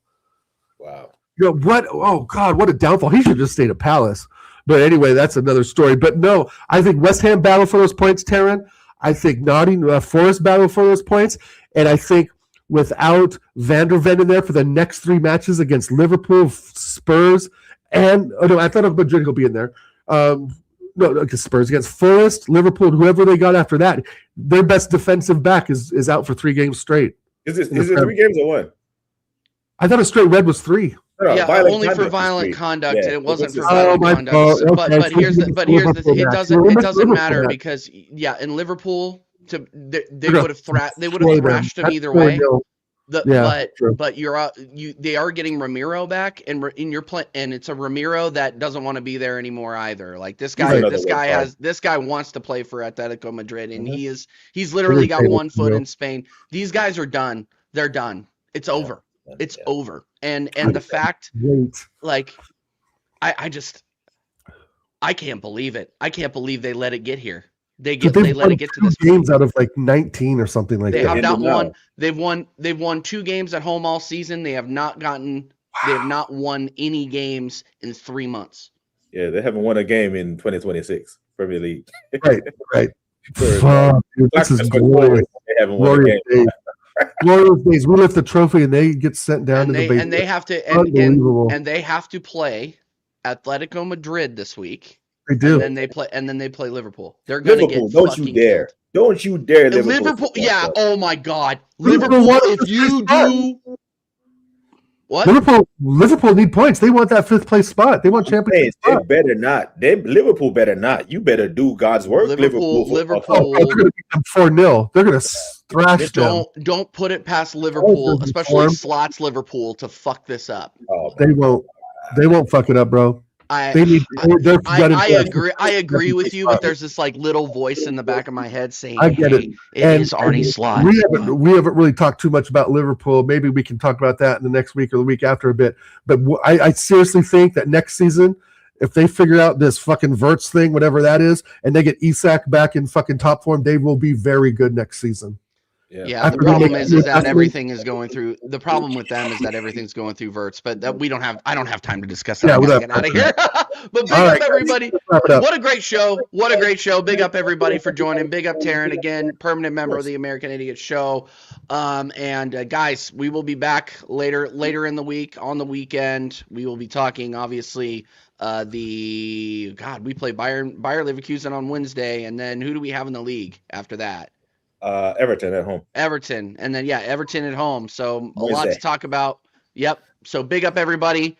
Wow.
What? Oh God! What a downfall. He should have just stayed at Palace. But anyway, that's another story. But no, I think West Ham battle for those points, Taryn. I think Nottingham Forest battle for those points, and I think without Van der Ven in there for the next 3 matches against Liverpool, Spurs, and Atletico Madrid will be in there. Against Spurs, against Forest, Liverpool, whoever they got after that, their best defensive back is out for 3 games straight.
Is it 3 games or 1?
I thought a straight red was 3.
Yeah, only for violent conduct. Yeah, it wasn't for violent conduct. But here's the thing. It doesn't matter because in Liverpool they would have thrashed him either way. But they are getting Ramiro back, and it's a Ramiro that doesn't want to be there anymore either. Like this guy wants to play for Atletico Madrid, and he's literally got 1 foot in Spain. These guys are done. They're done. It's over. It's over. And the fact, like, I can't believe it. I can't believe they let it get here. They let it get to this
games point. Out of like 19 or something like that.
They have not won. They've won 2 games at home all season. They have not won any games in 3 months.
Yeah, they haven't won a game in 2026 Premier League.
Right. Dude, this is glorious.
They haven't won a game.
Glorious days. We lift the trophy and they get sent down to the basement.
And they have to and they have to play Atletico Madrid this week.
They do.
And then they play Liverpool. They're gonna get
don't you dare. Killed. Don't you dare
Liverpool. Yeah, oh my God. Liverpool, if you do what?
Liverpool need points. They want that 5th place spot. They want championship.
They better not. Liverpool better not. You better do God's work. Liverpool.
They're going to beat them 4-0. They're going to thrash them.
Don't put it past Liverpool, especially Slots Liverpool, to fuck this up.
They won't. They won't fuck it up, bro. I
agree with you, but there's this like little voice in the back of my head saying,
I get it.
It is Arnie Slot.
We haven't really talked too much about Liverpool. Maybe we can talk about that in the next week or the week after a bit. But I seriously think that next season, if they figure out this fucking Wirtz thing, whatever that is, and they get Isak back in fucking top form, they will be very good next season.
Yeah, the problem is that everything is going through. The problem with them is that everything's going through Wirtz, but that I don't have time to discuss that.
Yeah,
we're get out of here. But big up everybody. What a great show. What a great show. Big up everybody for joining. Big up Taryn again, permanent member of the American Idiot Show. Guys, we will be back later in the week on the weekend. We will be talking obviously we play Bayer Leverkusen on Wednesday, and then who do we have in the league after that?
Everton at home.
Everton. And then, Everton at home. So a
Wednesday.
lot to talk about. Yep. So big up everybody.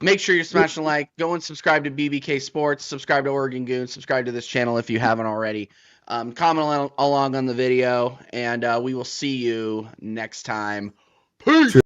Make sure you're smashing like. Go and subscribe to BBK Sports. Subscribe to Oregon Goon. Subscribe to this channel if you haven't already. Comment along on the video. And we will see you next time. Peace.